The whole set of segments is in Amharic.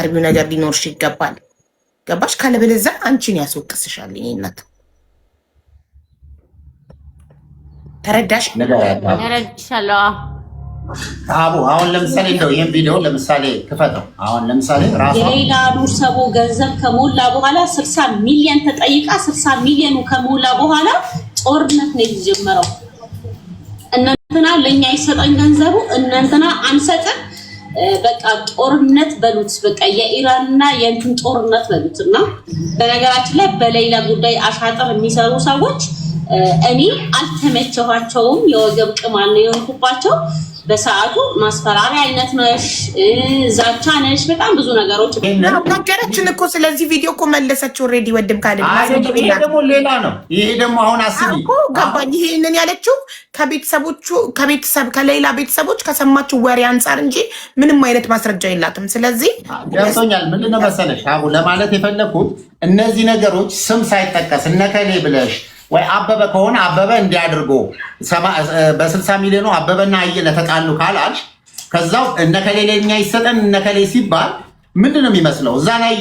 የምታቀርቢው ነገር ሊኖርሽ ይገባል። ገባሽ? ካለበለዚያ አንቺን ያስወቅስሻል። ይሄነት ተረዳሽ? ተረድሻለሁ። አቡ አሁን ለምሳሌ እንደው ይሄን ቪዲዮ ለምሳሌ ክፈተው። አሁን ለምሳሌ ራሱ የሌላ ኑርሰቦ ገንዘብ ከሞላ በኋላ 60 ሚሊዮን ተጠይቃ 60 ሚሊዮኑ ከሞላ በኋላ ጦርነት ነው የተጀመረው። እናንተና ለኛ ይሰጠን ገንዘቡ እናንተና አንሰጥም። በቃ ጦርነት በሉት። በቃ የኢራንና የእንትን ጦርነት በሉትና በነገራችን ላይ በሌላ ጉዳይ አሻጥር የሚሰሩ ሰዎች እኔ አልተመቸኋቸውም። የወገብ ቅማል ነው የሆንኩባቸው። በሰዓቱ ማስፈራሪያ አይነት ነሽ፣ ዛቻ ነሽ፣ በጣም ብዙ ነገሮች ነገረችን እኮ። ስለዚህ ቪዲዮ እኮ መለሰች ኦልሬዲ። ወድም ካለ ይሄ ደግሞ ሌላ ነው። ይሄ ደግሞ አሁን አስቢ እኮ ገባኝ። ይሄንን ያለችው ከሌላ ቤተሰቦች ከሰማችው ወሬ አንጻር እንጂ ምንም አይነት ማስረጃ የላትም። ስለዚህ ገብቶኛል። ምንድነው መሰለሽ አቡ ለማለት የፈለኩት እነዚህ ነገሮች ስም ሳይጠቀስ እነከሌ ብለሽ ወይ አበበ ከሆነ አበበ እንዲያድርጎ በ60 ሚሊዮኑ አበበና አየለ ተጣሉ ካላልሽ ከዛው እነከሌ ለኛ ይሰጠን እነከሌ ሲባል ምንድነው የሚመስለው? እዛ ላይ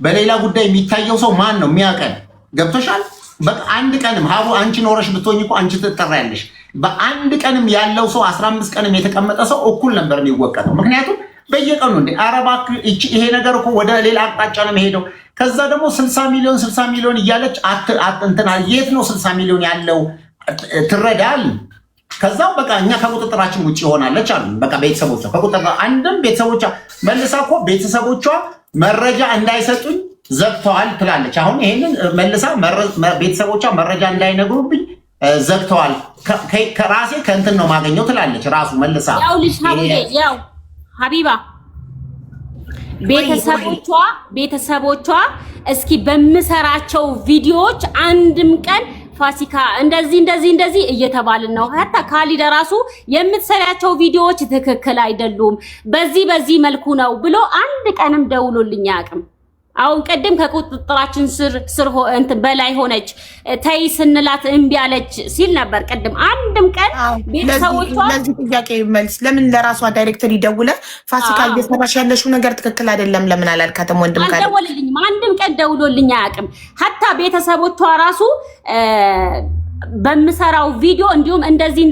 በሌላ ጉዳይ የሚታየው ሰው ማን ነው የሚያቀን? ገብቶሻል? በቃ አንድ ቀንም ሀቡ አንቺ ኖረሽ ብትሆኝ እኮ አንቺ ትጠራያለሽ። በአንድ ቀንም ያለው ሰው 15 ቀንም የተቀመጠ ሰው እኩል ነበር የሚወቀተው። ምክንያቱም በየቀኑ እንደ አረባክ ይሄ ነገር እኮ ወደ ሌላ አቅጣጫ ነው የሚሄደው። ከዛ ደግሞ 60 ሚሊዮን እያለች እንትና የት ነው 60 ሚሊዮን ያለው ትረዳል። ከዛው በቃ እኛ ከቁጥጥራችን ውጭ ሆናለች አሉ። በቃ ቤተሰቦቿ ከቁጥጥር አንድም ቤተሰቦቿ መልሳ እኮ ቤተሰቦቿ መረጃ እንዳይሰጡኝ ዘግተዋል ትላለች። አሁን ይሄንን መልሳ ቤተሰቦቿ መረጃ እንዳይነግሩብኝ ዘግተዋል ከራሴ ከእንትን ነው ማገኘው ትላለች። ራሱ መልሳ ያው ሀቢባ ቤተሰቦቿ እስኪ በምሰራቸው ቪዲዮዎች አንድም ቀን ፋሲካ እንደዚህ እየተባልን ነው። ሀታ ካሊደ ራሱ የምትሰሪያቸው ቪዲዮዎች ትክክል አይደሉም፣ በዚህ መልኩ ነው ብሎ አንድ ቀንም ደውሎልኝ አያውቅም። አሁን ቀደም ከቁጥጥራችን ስር እንትን በላይ ሆነች ተይ ስንላት እምቢ አለች ሲል ነበር። ቀደም አንድም ቀን ቤተሰቦቿ ለዚህ ጥያቄ መልስ ለምን ለራሷ ዳይሬክተር ይደውለ ፋሲካ እየሰራሽ ያለሽው ነገር ትክክል አይደለም ለምን አላልካተም? ወንድም ካለ አልደወለልኝም፣ አንድም ቀን ደውሎልኝ አያውቅም። ሀታ ቤተሰቦቿ ራሱ በምሰራው ቪዲዮ እንዲሁም እንደዚህ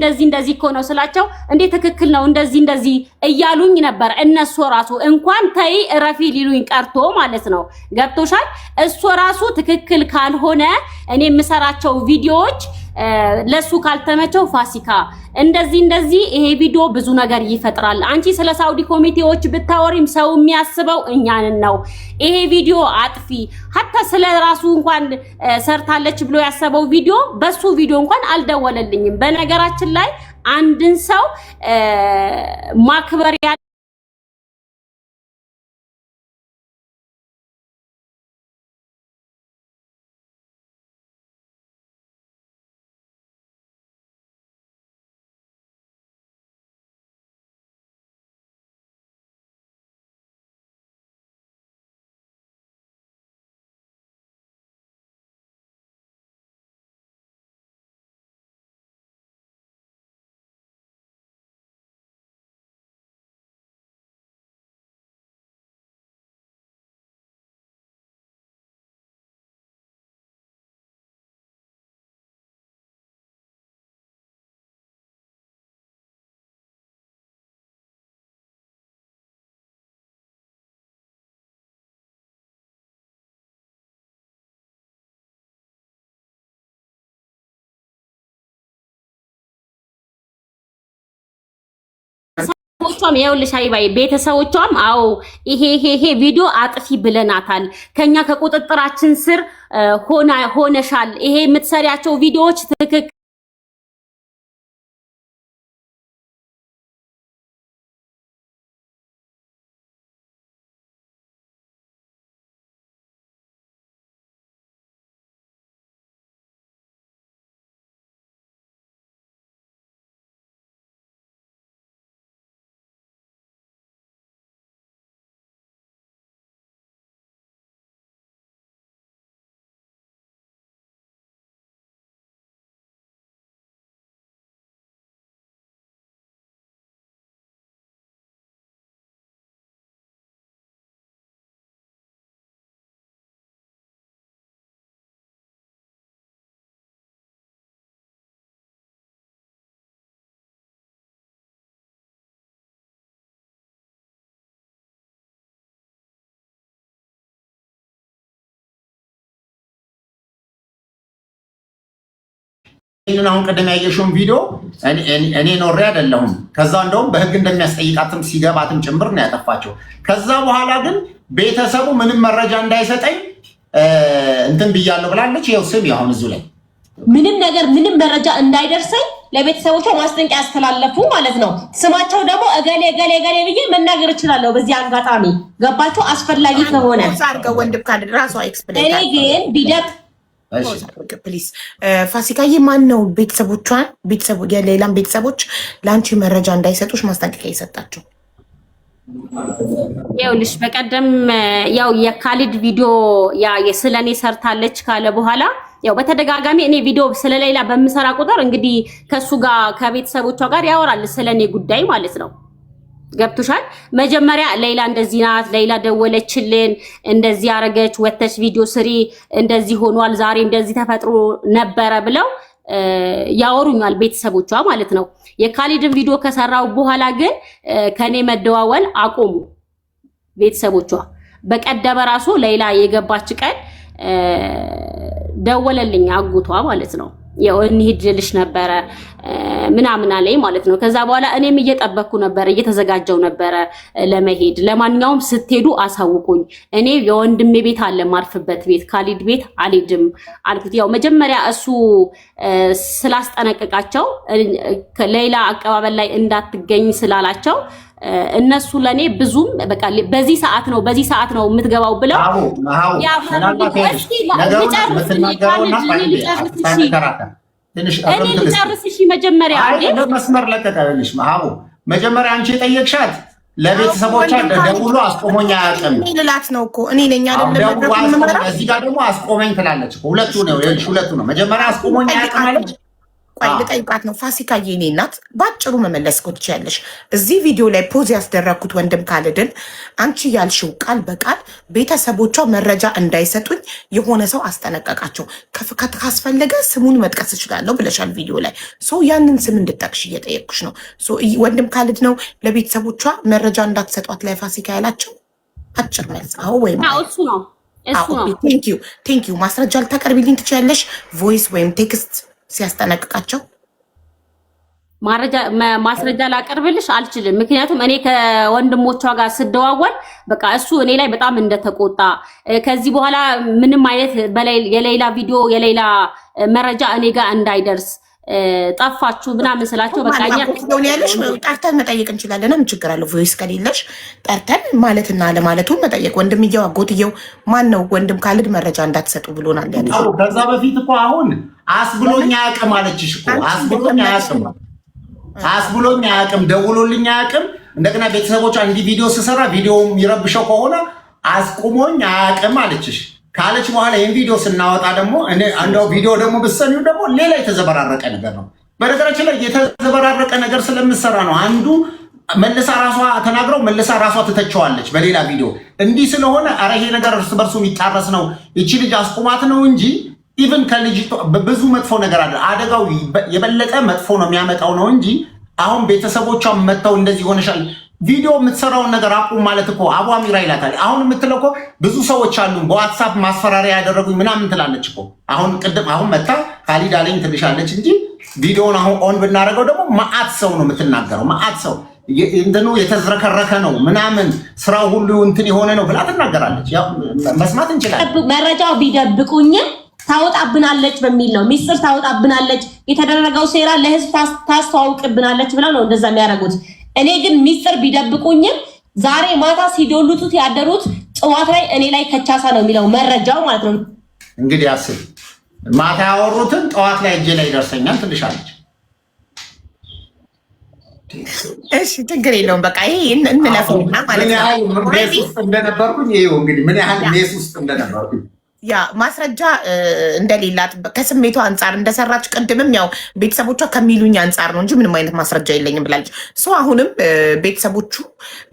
እኮ ነው ስላቸው እንዴ ትክክል ነው እንደዚህ እያሉኝ ነበር። እነሱ ራሱ እንኳን ተይ እረፊ ሊሉኝ ቀርቶ ማለት ነው። ገብቶሻል? እሱ ራሱ ትክክል ካልሆነ እኔ የምሰራቸው ቪዲዮዎች ለሱ ካልተመቸው ፋሲካ እንደዚህ ይሄ ቪዲዮ ብዙ ነገር ይፈጥራል። አንቺ ስለ ሳውዲ ኮሚቴዎች ብታወሪም ሰው የሚያስበው እኛንን ነው። ይሄ ቪዲዮ አጥፊ ሀታ ስለ ራሱ እንኳን ሰርታለች ብሎ ያሰበው ቪዲዮ በሱ ቪዲዮ እንኳን አልደወለልኝም። በነገራችን ላይ አንድን ሰው ማክበር ቤተሰቦቿም ይኸውልሽ አይባይ ቤተሰቦቿም አዎ ይሄ ቪዲዮ አጥፊ ብለናታል፣ ከኛ ከቁጥጥራችን ስር ሆነሻል፣ ይሄ የምትሰሪያቸው ቪዲዮዎች ትክክል ይህንን አሁን ቅድም ያየሽውን ቪዲዮ እኔ ኖሬ አይደለሁም። ከዛ እንደውም በህግ እንደሚያስጠይቃትም ሲገባትም ጭምር ነው ያጠፋቸው። ከዛ በኋላ ግን ቤተሰቡ ምንም መረጃ እንዳይሰጠኝ እንትን ብያለሁ ብላለች። ይኸው ስም አሁን እዚሁ ላይ ምንም መረጃ እንዳይደርሰኝ ለቤተሰቦቿ ማስጠንቀቂያ ያስተላለፉ ማለት ነው። ስማቸው ደግሞ እገሌ እገሌ እገሌ ብዬ መናገር እችላለሁ በዚህ አጋጣሚ። ገባችሁ? አስፈላጊ ከሆነ አድርገው ወንድም ካለ ራሷ ኤክስፕሌን። እኔ ግን ቢደቅ ፕሊዝ ፋሲካዬ፣ ማን ነው የሌላም ቤተሰቦች ለአንቺ መረጃ እንዳይሰጡሽ ማስጠንቀቂያ የሰጣቸው? ይኸውልሽ በቀደም ያው የካሊድ ቪዲዮ ስለኔ ሰርታለች ካለ በኋላ ያው በተደጋጋሚ እኔ ቪዲዮ ስለሌላ በምሰራ ቁጥር እንግዲህ ከሱ ጋር ከቤተሰቦቿ ጋር ያወራል ስለኔ ጉዳይ ማለት ነው። ገብቶሻል? መጀመሪያ ሌላ እንደዚህ ናት፣ ሌላ ደወለችልን፣ እንደዚህ አረገች፣ ወተሽ ቪዲዮ ስሪ፣ እንደዚህ ሆኗል፣ ዛሬ እንደዚህ ተፈጥሮ ነበረ ብለው ያወሩኛል ቤተሰቦቿ ማለት ነው። የካሊድን ቪዲዮ ከሰራው በኋላ ግን ከኔ መደዋወል አቆሙ ቤተሰቦቿ። በቀደመ ራሱ ሌላ የገባች ቀን ደወለልኝ አጉቷ ማለት ነው። ያው እንሂድልሽ ነበረ ምናምን አለኝ ማለት ነው። ከዛ በኋላ እኔም እየጠበቅኩ ነበረ፣ እየተዘጋጀው ነበረ ለመሄድ። ለማንኛውም ስትሄዱ አሳውቁኝ፣ እኔ የወንድሜ ቤት አለ ማርፍበት ቤት፣ ካሊድ ቤት አልሄድም አልኩት። ያው መጀመሪያ እሱ ስላስጠነቀቃቸው ሌላ አቀባበል ላይ እንዳትገኝ ስላላቸው እነሱ ለኔ ብዙም በቃ በዚህ ሰዓት ነው የምትገባው ብለው ልጨርስ መጀመሪያ መስመር ለቀቀልሽ። መጀመሪያ አንቺ የጠየቅሻት ለቤተሰቦቿ ደውሎ አስቆሞኝ አያውቅም ልላት ነው እኮ እኔ ነኝ አይደለም። እዚህ ጋር ደግሞ አስቆመኝ ትላለች። ሁለቱ ነው። መጀመሪያ አስቆሞኝ አያውቅም አለች። ቆይ ልጠይቃት ነው ፋሲካዬ፣ እኔ እናት ባጭሩ መመለስ እኮ ትችያለሽ። እዚህ ቪዲዮ ላይ ፖዝ ያስደረግኩት ወንድም ካሊድን አንቺ ያልሽው ቃል በቃል ቤተሰቦቿ መረጃ እንዳይሰጡኝ የሆነ ሰው አስጠነቀቃቸው፣ ካስፈለገ ስሙን መጥቀስ እችላለሁ ብለሻል ቪዲዮ ላይ። ያንን ስም እንድጠቅሽ እየጠየቅኩሽ ነው። ወንድም ካሊድ ነው ለቤተሰቦቿ መረጃ እንዳትሰጧት ላይ ፋሲካ ያላቸው? አጭር መልስ አዎ ወይም እሱ ነው። ቴንኪዩ። ማስረጃ ልታቀርቢልኝ ትችያለሽ? ቮይስ ወይም ቴክስት ሲያስጠነቅቃቸው? ማስረጃ ላቀርብልሽ አልችልም። ምክንያቱም እኔ ከወንድሞቿ ጋር ስደዋወል በቃ እሱ እኔ ላይ በጣም እንደተቆጣ ከዚህ በኋላ ምንም አይነት የሌላ ቪዲዮ የሌላ መረጃ እኔ ጋር እንዳይደርስ ጠፋችሁ ምናምን ስላቸው በቃ ያለሽ ጠርተን መጠየቅ እንችላለን። ምን ችግር አለው? ቮይስ ከሌለሽ ጠርተን ማለትና ለማለቱን መጠየቅ። ወንድምየው አጎትየው ማን ነው? ወንድም ካሊድ መረጃ እንዳትሰጡ ብሎናል ያለሽ። ከዛ በፊት እኮ አሁን አስብሎኝ አያውቅም አለችሽ እኮ። አስብሎኝ አያውቅም፣ ደውሎልኝ አያውቅም። እንደገና ቤተሰቦቿ እንዲህ ቪዲዮ ስሰራ ቪዲዮ የሚረብሸው ከሆነ አስቁሞኝ አያውቅም አለችሽ። ካለች በኋላ ይህን ቪዲዮ ስናወጣ ደግሞ አንዳው ቪዲዮ ደግሞ ብትሰሚው ደግሞ ሌላ የተዘበራረቀ ነገር ነው። በነገራችን ላይ የተዘበራረቀ ነገር ስለምሰራ ነው። አንዱ መልሳ ራሷ ተናግረው መልሳ ራሷ ትተቸዋለች በሌላ ቪዲዮ። እንዲህ ስለሆነ ኧረ ይሄ ነገር እርስ በርሱ የሚጣረስ ነው፣ ይቺ ልጅ አስቁማት ነው እንጂ ኢቭን ከልጅቷ ብዙ መጥፎ ነገር አለ። አደጋው የበለጠ መጥፎ ነው የሚያመጣው ነው እንጂ አሁን ቤተሰቦቿ መጥተው እንደዚህ ሆነሻል ቪዲዮ የምትሰራውን ነገር አቁም ማለት እኮ አቧሚራ ይላታል። አሁን የምትለው እኮ ብዙ ሰዎች አሉ በዋትሳፕ ማስፈራሪያ ያደረጉኝ ምናምን ትላለች እኮ። አሁን መታ ካሊድ አለኝ ትልሻለች እንጂ ቪዲዮውን አሁን ኦን ብናደርገው ደግሞ መዓት ሰው ነው የምትናገረው። መዓት ሰው እንትኑ የተዝረከረከ ነው ምናምን ስራው ሁሉ እንትን የሆነ ነው ብላ ትናገራለች። መስማት እንችላለን። መረጃው ቢደብቁኝም ታወጣብናለች በሚል ነው። ሚስጥር ታወጣብናለች፣ የተደረገው ሴራ ለህዝብ ታስተዋውቅብናለች ብለው ነው እንደዛ የሚያደርጉት። እኔ ግን ሚስጥር ቢደብቁኝም ዛሬ ማታ ሲዶሉቱት ያደሩት ጠዋት ላይ እኔ ላይ ከቻሳ ነው የሚለው መረጃው ማለት ነው። እንግዲህ አስብ፣ ማታ ያወሩትን ጠዋት ላይ እጄ ላይ ይደርሰኛል ትልሻለች። እሺ ችግር የለውም በቃ ይሄ እንለፈውና ማለት ነው። ሜስ ውስጥ እንደነበርኩኝ ይኸው እንግዲህ ምን ያህል ሜስ ውስጥ እንደነበርኩኝ ያ ማስረጃ እንደሌላት ከስሜቷ አንጻር እንደሰራች ቅድምም ያው ቤተሰቦቿ ከሚሉኝ አንጻር ነው እንጂ ምንም አይነት ማስረጃ የለኝም ብላለች። አሁንም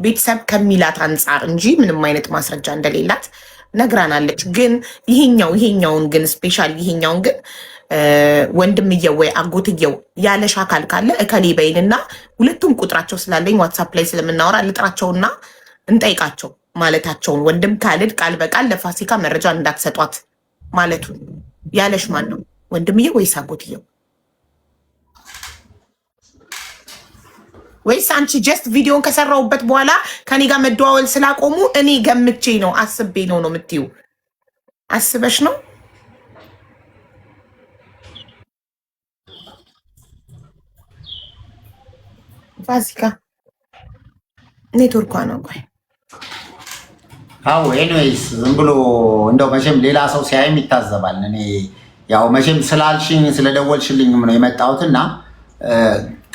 ቤተሰብ ከሚላት አንጻር እንጂ ምንም አይነት ማስረጃ እንደሌላት ነግራናለች። ግን ይሄኛውን ግን ስፔሻል ይሄኛውን ግን ወንድምየው ወይ አጎትየው ያለሽ አካል ካለ እከሌ በይንና ሁለቱም ቁጥራቸው ስላለኝ ዋትሳፕ ላይ ስለምናወራ ልጥራቸውና እንጠይቃቸው ማለታቸውን ወንድም ካሊድ ቃል በቃል ለፋሲካ መረጃ እንዳትሰጧት ማለቱን ያለሽ ማን ነው? ወንድምየው ወይስ አጎትየው? ወይስ አንቺ ጀስት ቪዲዮን ከሰራውበት በኋላ ከኔ ጋር መደዋወል ስላቆሙ እኔ ገምቼ ነው አስቤ ነው የምትይው? አስበሽ ነው? ፋሲካ ኔትወርኳ ነው። ቆይ አዎ ኤኒዌይስ ዝም ብሎ እንደው መቼም ሌላ ሰው ሲያይም ይታዘባል። እኔ ያው መቼም ስላልሽኝ ስለደወልሽልኝም ነው የመጣሁትና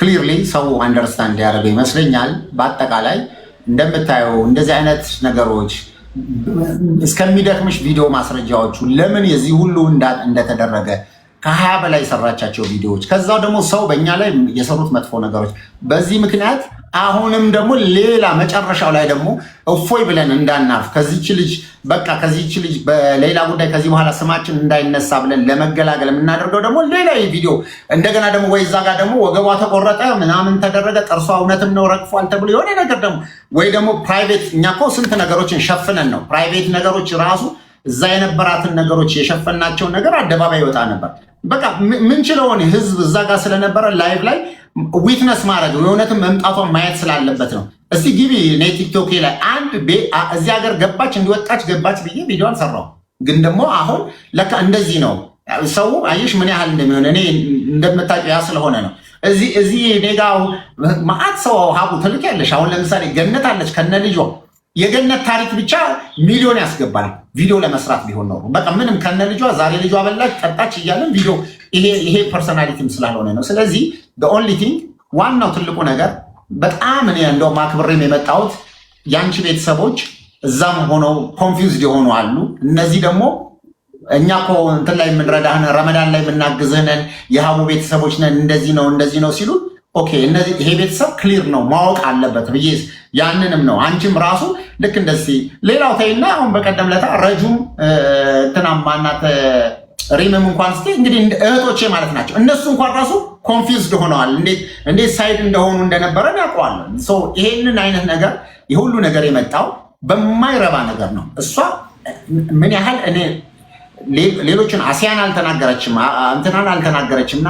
ክሊርሊ ሰው አንደርስታንድ ያደርገው ይመስለኛል። በአጠቃላይ እንደምታየው እንደዚህ አይነት ነገሮች እስከሚደክምሽ ቪዲዮ ማስረጃዎቹ ለምን የዚህ ሁሉ እንደተደረገ ከ20 በላይ የሰራቻቸው ቪዲዮዎች ከዛው ደግሞ ሰው በእኛ ላይ የሰሩት መጥፎ ነገሮች በዚህ ምክንያት አሁንም ደግሞ ሌላ መጨረሻው ላይ ደግሞ እፎይ ብለን እንዳናርፍ ከዚህች ልጅ በቃ ከዚህች ልጅ በሌላ ጉዳይ ከዚህ በኋላ ስማችን እንዳይነሳ ብለን ለመገላገል የምናደርገው ደግሞ ሌላ ቪዲዮ እንደገና ደግሞ ወይ እዛ ጋር ደግሞ ወገቧ ተቆረጠ ምናምን ተደረገ ጥርሷ እውነትም ነው ረግፏል ተብሎ የሆነ ነገር ደግሞ ወይ ደግሞ ፕራይቬት እኛ እኮ ስንት ነገሮችን ሸፍነን ነው ፕራይቬት ነገሮች ራሱ እዛ የነበራትን ነገሮች የሸፈናቸውን ነገር አደባባይ ይወጣ ነበር። በቃ ምንችለውን ህዝብ እዛ ጋር ስለነበረ ላይቭ ላይ ዊትነስ ማድረግ የእውነትም መምጣቷን ማየት ስላለበት ነው። እስቲ ግቢ እኔ ቲክቶክ ላይ አንድ እዚህ ሀገር ገባች እንዲወጣች ገባች ብዬ ቪዲዮን ሰራው። ግን ደግሞ አሁን ለካ እንደዚህ ነው ሰው አየሽ ምን ያህል እንደሚሆን እኔ እንደምታውቂው ያ ስለሆነ ነው። እዚህ እኔ ጋር ማአት ሰው ሀቡ ትልቅ ያለሽ አሁን ለምሳሌ ገነት አለች ከነ ልጇ የገነት ታሪክ ብቻ ሚሊዮን ያስገባል ቪዲዮ ለመስራት ቢሆን ነው። በቃ ምንም ከነ ልጇ ዛሬ ልጇ በላች ጠጣች እያለን ቪዲዮ ይሄ ፐርሰናሊቲም ስላልሆነ ነው። ስለዚህ ኦንሊ ቲንግ ዋናው ትልቁ ነገር በጣም እኔ እንደውም አክብሬም የመጣሁት የአንቺ ቤተሰቦች እዛም ሆነው ኮንፊውዝድ የሆኑ አሉ። እነዚህ ደግሞ እኛ እኮ እንትን ላይ የምንረዳህን ረመዳን ላይ የምናግዝህነን የሀቡ ቤተሰቦች ነን እንደዚህ ነው ሲሉ ኦኬ እነዚህ ይሄ ቤተሰብ ክሊር ነው ማወቅ አለበት ብዬ ያንንም ነው አንቺም ራሱ ልክ እንደዚህ ሌላው ተይና አሁን በቀደም ለታ ረጁም እንትና ማናት ሪምም እንኳን እስቲ እንግዲህ እህቶቼ ማለት ናቸው እነሱ እንኳን ራሱ ኮንፊውዝድ ሆነዋል። እንዴት ሳይድ እንደሆኑ እንደነበረ ያውቀዋል። ሶ ይሄንን አይነት ነገር የሁሉ ነገር የመጣው በማይረባ ነገር ነው። እሷ ምን ያህል እኔ ሌሎችን አሲያን አልተናገረችም እንትናን አልተናገረችም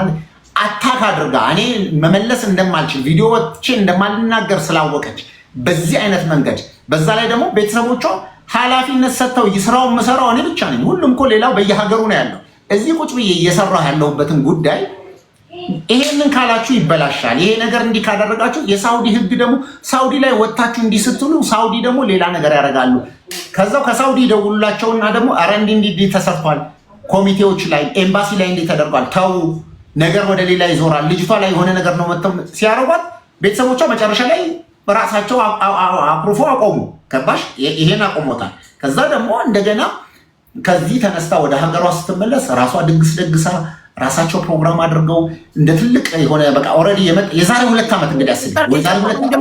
አታክ አድርጋ እኔ መመለስ እንደማልችል ቪዲዮ ወጥቼ እንደማልናገር ስላወቀች በዚህ አይነት መንገድ በዛ ላይ ደግሞ ቤተሰቦቿ ኃላፊነት ሰጥተው ይስራው መሰራው እኔ ብቻ ነኝ። ሁሉም እኮ ሌላው በየሀገሩ ነው ያለው። እዚህ ቁጭ ብዬ እየሰራሁ ያለሁበትን ጉዳይ ይሄንን ካላችሁ ይበላሻል። ይሄ ነገር እንዲህ ካደረጋችሁ የሳውዲ ህግ ደግሞ ሳውዲ ላይ ወጣችሁ እንዲህ ስትሉ ሳውዲ ደግሞ ሌላ ነገር ያደርጋሉ። ከዛው ከሳውዲ ደውሉላቸውና ደግሞ ኧረ እንዲህ ተሰርቷል፣ ኮሚቴዎች ላይ ኤምባሲ ላይ እንዲህ ተደርጓል፣ ተው ነገር ወደ ሌላ ይዞራል፣ ልጅቷ ላይ የሆነ ነገር ነው መጥተው ሲያረጓት ቤተሰቦቿ መጨረሻ ላይ ራሳቸው አፕሮፎ አቆሙ። ከባሽ ይሄን አቆሞታል። ከዛ ደግሞ እንደገና ከዚህ ተነስታ ወደ ሀገሯ ስትመለስ ራሷ ድግስ ደግሳ ራሳቸው ፕሮግራም አድርገው እንደ ትልቅ የሆነ በቃ ኦልሬዲ የዛሬ 2 ዓመት እንግዲህ አስቢ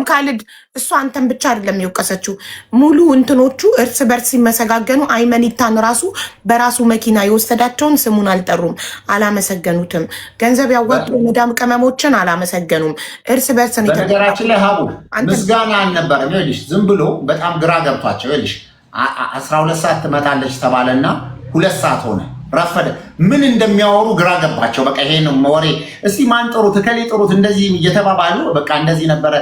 ካልድ እሷ አንተን ብቻ አይደለም የወቀሰችው። ሙሉ እንትኖቹ እርስ በርስ ሲመሰጋገኑ አይመኒታን ራሱ በራሱ መኪና የወሰዳቸውን ስሙን አልጠሩም፣ አላመሰገኑትም። ገንዘብ ያዋጡ መዳም ቅመሞችን አላመሰገኑም። እርስ በርስ ነው። በነገራችን ላይ ሀቡ ምስጋና አልነበረም። ይኸውልሽ ዝም ብሎ በጣም ግራ ገብቷቸው ይኸውልሽ 12 ሰዓት ትመጣለች ተባለና 2 ሰዓት ሆነ ረፈደ። ምን እንደሚያወሩ ግራ ገባቸው። በቃ ይሄ ነው ወሬ። እስቲ ማን ጥሩት ከሌ ጥሩት እንደዚህ እየተባባሉ በቃ እንደዚህ ነበረ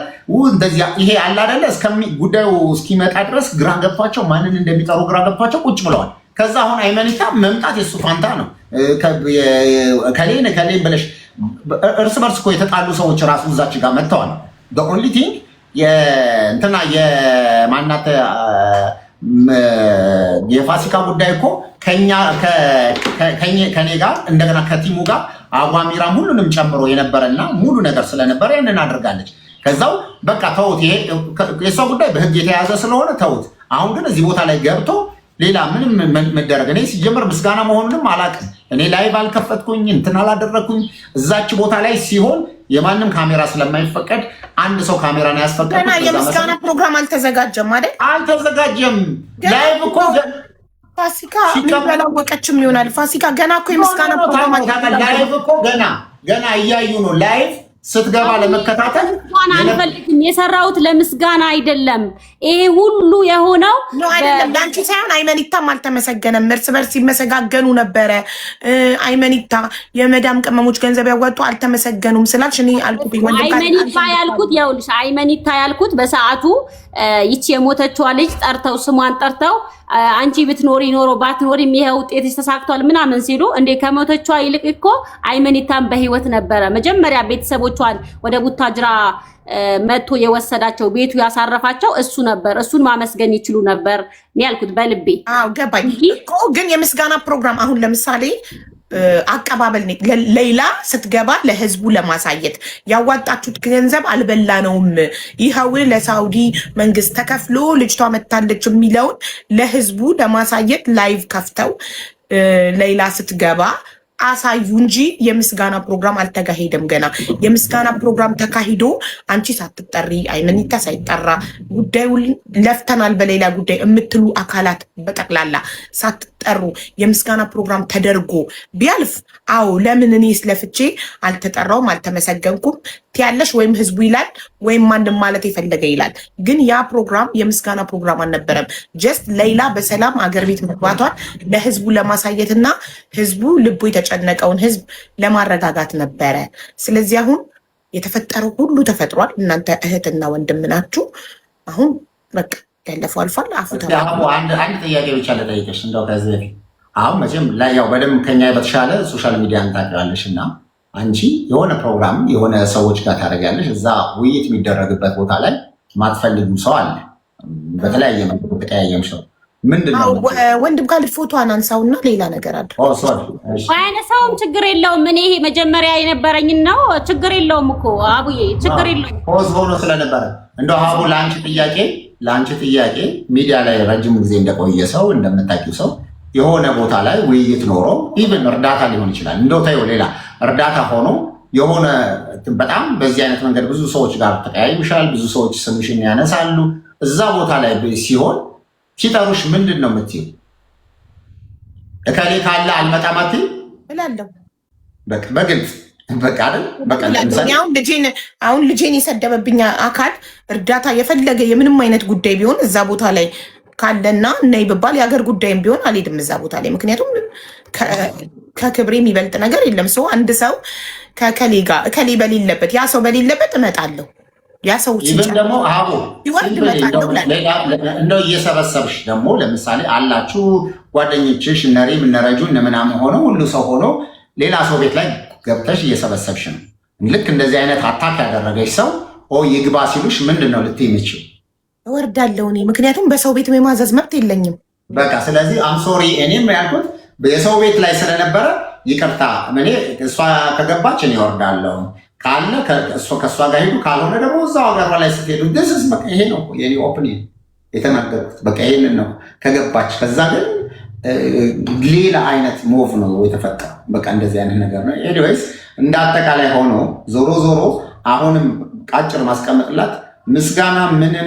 እንደዚህ ይሄ አለ አይደለ ጉዳዩ እስኪመጣ ድረስ ግራ ገብቷቸው ማንን እንደሚጠሩ ግራ ገብቷቸው ቁጭ ብለዋል። ከዛ አሁን አይመኒታ መምጣት የሱ ፋንታ ነው። ከሌን ብለሽ እርስ በርስ እኮ የተጣሉ ሰዎች ራሱ እዛች ጋር መጥተዋል። ኦንሊ ቲንግ እንትና የማናት የፋሲካ ጉዳይ እኮ ከኔ ጋር እንደገና ከቲሙ ጋር አጓሚራም ሁሉንም ጨምሮ የነበረና ሙሉ ነገር ስለነበረ ያንን አድርጋለች። ከዛው በቃ ተውት፣ ይሄ የሷ ጉዳይ በህግ የተያዘ ስለሆነ ተውት። አሁን ግን እዚህ ቦታ ላይ ገብቶ ሌላ ምንም መደረግ እኔ ሲጀምር ምስጋና መሆኑንም አላውቅም። እኔ ላይቭ አልከፈትኩኝ እንትን አላደረግኩኝ። እዛች ቦታ ላይ ሲሆን የማንም ካሜራ ስለማይፈቀድ አንድ ሰው ካሜራ ነው ያስፈቀደው። ገና የምስጋና ፕሮግራም አልተዘጋጀም አይደል? አልተዘጋጀም። ላይቭ እኮ ፋሲካ የሚባላወቀችም ይሆናል። ፋሲካ ገና እኮ የምስጋና ፕሮግራም ላይቭ እኮ ገና እያዩ ነው። ላይቭ ስትገባ ለመከታተል አልፈልግም። የሰራሁት ለምስጋና አይደለም። ይሄ ሁሉ የሆነው ነው አይደለም። ዳንቺ ሳይሆን አይመኒታም አልተመሰገነም። እርስ በርስ ሲመሰጋገኑ ነበረ። አይመኒታ የመዳም ቅመሞች ገንዘብ ያዋጡ አልተመሰገኑም ስላልሽ እኔ አልኩኝ። አይመኒታ ያልኩት ይኸውልሽ፣ አይመኒታ ያልኩት በሰዓቱ ይቺ የሞተችዋ ልጅ ጠርተው ስሟን ጠርተው አንቺ ብትኖሪ ኖሮ ባትኖሪም ይሄ ውጤትሽ ተሳክቷል ምናምን ሲሉ እንዴ ከሞተችዋ ይልቅ እኮ አይመኒታም በህይወት ነበረ። መጀመሪያ ቤተሰቦቿን ወደ ቡታጅራ መጥቶ የወሰዳቸው ቤቱ ያሳረፋቸው እሱ ነበር። እሱን ማመስገን ይችሉ ነበር ያልኩት በልቤ። አዎ ገባኝ እኮ። ግን የምስጋና ፕሮግራም አሁን ለምሳሌ አቀባበል ሌላ ስትገባ ለህዝቡ ለማሳየት ያዋጣችሁት ገንዘብ አልበላነውም፣ ይኸው ለሳውዲ መንግስት ተከፍሎ ልጅቷ መታለች የሚለውን ለህዝቡ ለማሳየት ላይቭ ከፍተው ሌላ ስትገባ አሳዩ እንጂ የምስጋና ፕሮግራም አልተካሄደም። ገና የምስጋና ፕሮግራም ተካሂዶ አንቺ ሳትጠሪ አይመኒታ ሳይጠራ ጉዳዩን ለፍተናል በሌላ ጉዳይ የምትሉ አካላት በጠቅላላ ሳትጠሩ የምስጋና ፕሮግራም ተደርጎ ቢያልፍ አዎ ለምን እኔ ስለፍቼ አልተጠራውም አልተመሰገንኩም ትያለሽ፣ ወይም ህዝቡ ይላል ወይም ማንም ማለት የፈለገ ይላል። ግን ያ ፕሮግራም የምስጋና ፕሮግራም አልነበረም። ጀስት ሌላ በሰላም አገር ቤት መግባቷን ለህዝቡ ለማሳየትና ህዝቡ ልቡ የተጨነቀውን ህዝብ ለማረጋጋት ነበረ። ስለዚህ አሁን የተፈጠረው ሁሉ ተፈጥሯል። እናንተ እህትና ወንድም ናችሁ። አሁን በቃ ያለፈው አልፏል። አንድ ጥያቄ ብቻ ልጠይቅሽ እንደው ከዚህ በፊት አሁን መቼም ላይ ያው በደንብ ከኛ በተሻለ ሶሻል ሚዲያን ታውቂዋለሽ እና አንቺ የሆነ ፕሮግራም የሆነ ሰዎች ጋር ታደርጊያለሽ። እዛ ውይይት የሚደረግበት ቦታ ላይ ማትፈልጊው ሰው አለ። በተለያየ መንገድ ተቀያየም ሰው ምንድነው? ወንድም ካል ፎቶ አናንሳውና ሌላ ነገር አለ። ባያነሳውም ችግር የለውም። እኔ ይሄ መጀመሪያ የነበረኝ ነው። ችግር የለውም እኮ አቡዬ፣ ችግር የለውም። ፖዝ ሆኖ ስለነበረ እንደው አቡ ለአንቺ ጥያቄ ሚዲያ ላይ ረጅም ጊዜ እንደቆየ ሰው እንደምታውቂው ሰው የሆነ ቦታ ላይ ውይይት ኖሮ ኢቭን እርዳታ ሊሆን ይችላል። እንደው ታዩ ሌላ እርዳታ ሆኖ የሆነ በጣም በዚህ አይነት መንገድ ብዙ ሰዎች ጋር ተቀያይምሻል። ብዙ ሰዎች ስምሽን ያነሳሉ። እዛ ቦታ ላይ ሲሆን ሲጠሩሽ ምንድን ነው የምትይው? እከሌ ካለ አልመጣም አትይም እላለሁ። በግልጽ በቃ አይደል? በቃ አሁን ልጄን የሰደበብኝ አካል እርዳታ የፈለገ የምንም አይነት ጉዳይ ቢሆን እዛ ቦታ ላይ ካለና ነይ ብባል የሀገር ጉዳይም ቢሆን አልሄድም እዛ ቦታ ላይ። ምክንያቱም ከክብሬ የሚበልጥ ነገር የለም። ሰው አንድ ሰው ከከሌ ጋር እከሌ በሌለበት ያ ሰው በሌለበት እመጣለሁ። ያ ሰው ደግሞ እንደው እየሰበሰብሽ ደግሞ ለምሳሌ አላችሁ ጓደኞችሽ እነሪም እነረጁ እነምናምን ሆነው ሁሉ ሰው ሆኖ ሌላ ሰው ቤት ላይ ገብተሽ እየሰበሰብሽ ነው። ልክ እንደዚህ አይነት አታክ ያደረገች ሰው ይግባ ሲሉሽ ምንድን ነው ልትይ የምችው? እወርዳለሁ እኔ። ምክንያቱም በሰው ቤት የማዘዝ መብት የለኝም። በቃ ስለዚህ አምሶሪ እኔም ያልኩት የሰው ቤት ላይ ስለነበረ ይቅርታ፣ እኔ እሷ ከገባች እኔ እወርዳለሁ ካለ ከእሷ ጋር ሄዱ፣ ካልሆነ ደግሞ እዛው ሀገሯ ላይ ስትሄዱ ደስስ በቃ ይሄ ነው የኔ ኦፕኒን የተናገርኩት። በቃ ይሄንን ነው ከገባች። ከዛ ግን ሌላ አይነት ሞቭ ነው የተፈጠረው። በቃ እንደዚህ አይነት ነገር ነው። ኤኒዌይስ እንደ አጠቃላይ ሆኖ ዞሮ አሁንም ቃጭር ማስቀመጥላት ምስጋና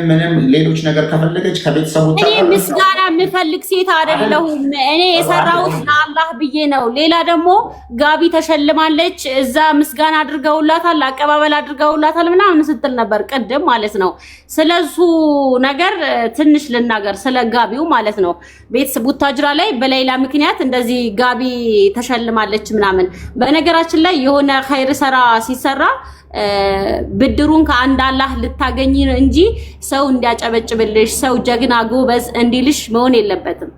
ምንም ሌሎች ነገር ከፈለገች ከቤተሰቦቿ እኔ ምስጋና የምፈልግ ሴት አይደለሁም። እኔ የሰራሁት ለአላህ ብዬ ነው። ሌላ ደግሞ ጋቢ ተሸልማለች፣ እዛ ምስጋና አድርገውላታል፣ አቀባበል አድርገውላታል ምናምን ስትል ነበር ቅድም ማለት ነው። ስለሱ ነገር ትንሽ ልናገር፣ ስለ ጋቢው ማለት ነው። ቡታጅራ ላይ በሌላ ምክንያት እንደዚህ ጋቢ ተሸልማለች ምናምን። በነገራችን ላይ የሆነ ኸይር ሰራ ሲሰራ ብድሩን ከአንድ አላህ ልታገኝ እንጂ ሰው እንዲያጨበጭብልሽ ሰው ጀግና ጎበዝ እንዲልሽ መሆን የለበትም።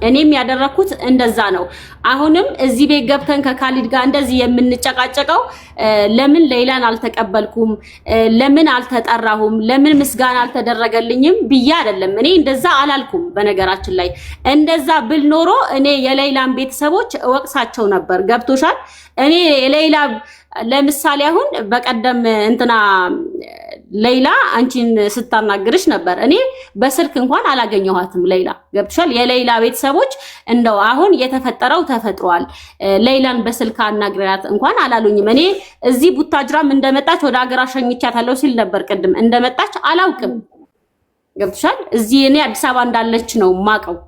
እኔም ያደረኩት እንደዛ ነው። አሁንም እዚህ ቤት ገብተን ከካሊድ ጋር እንደዚህ የምንጨቃጨቀው ለምን ሌላን አልተቀበልኩም፣ ለምን አልተጠራሁም፣ ለምን ምስጋና አልተደረገልኝም ብዬ አይደለም። እኔ እንደዛ አላልኩም። በነገራችን ላይ እንደዛ ብል ኖሮ እኔ የሌላን ቤተሰቦች እወቅሳቸው ነበር። ገብቶሻል? እኔ የሌላ ለምሳሌ አሁን በቀደም እንትና ሌላ አንቺን ስታናግርሽ ነበር። እኔ በስልክ እንኳን አላገኘኋትም። ሌላ ገብቶሻል? የሌላ ቤተሰቦች እንደው አሁን የተፈጠረው ተፈጥሯል፣ ሌላን በስልክ አናግራት እንኳን አላሉኝም። እኔ እዚህ ቡታጅራም እንደመጣች ወደ ሀገር አሸኝቻታለሁ ሲል ነበር ቅድም። እንደመጣች አላውቅም። ገብቶሻል? እዚህ እኔ አዲስ አበባ እንዳለች ነው ማቀው።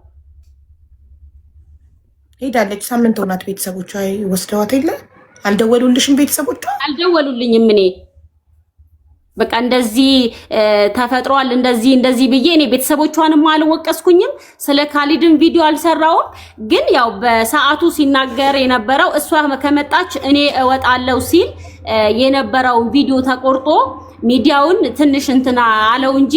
ሄዳለች። ሳምንት ሆናት። ቤተሰቦቿ ወስደዋት የለ አልደወሉልሽም? ቤተሰቦቿ አልደወሉልኝም። እኔ በቃ እንደዚህ ተፈጥሯል እንደዚህ ብዬ እኔ ቤተሰቦቿንም አልወቀስኩኝም። ስለ ካሊድን ቪዲዮ አልሰራውም። ግን ያው በሰዓቱ ሲናገር የነበረው እሷ ከመጣች እኔ እወጣለሁ ሲል የነበረውን ቪዲዮ ተቆርጦ ሚዲያውን ትንሽ እንትና አለው እንጂ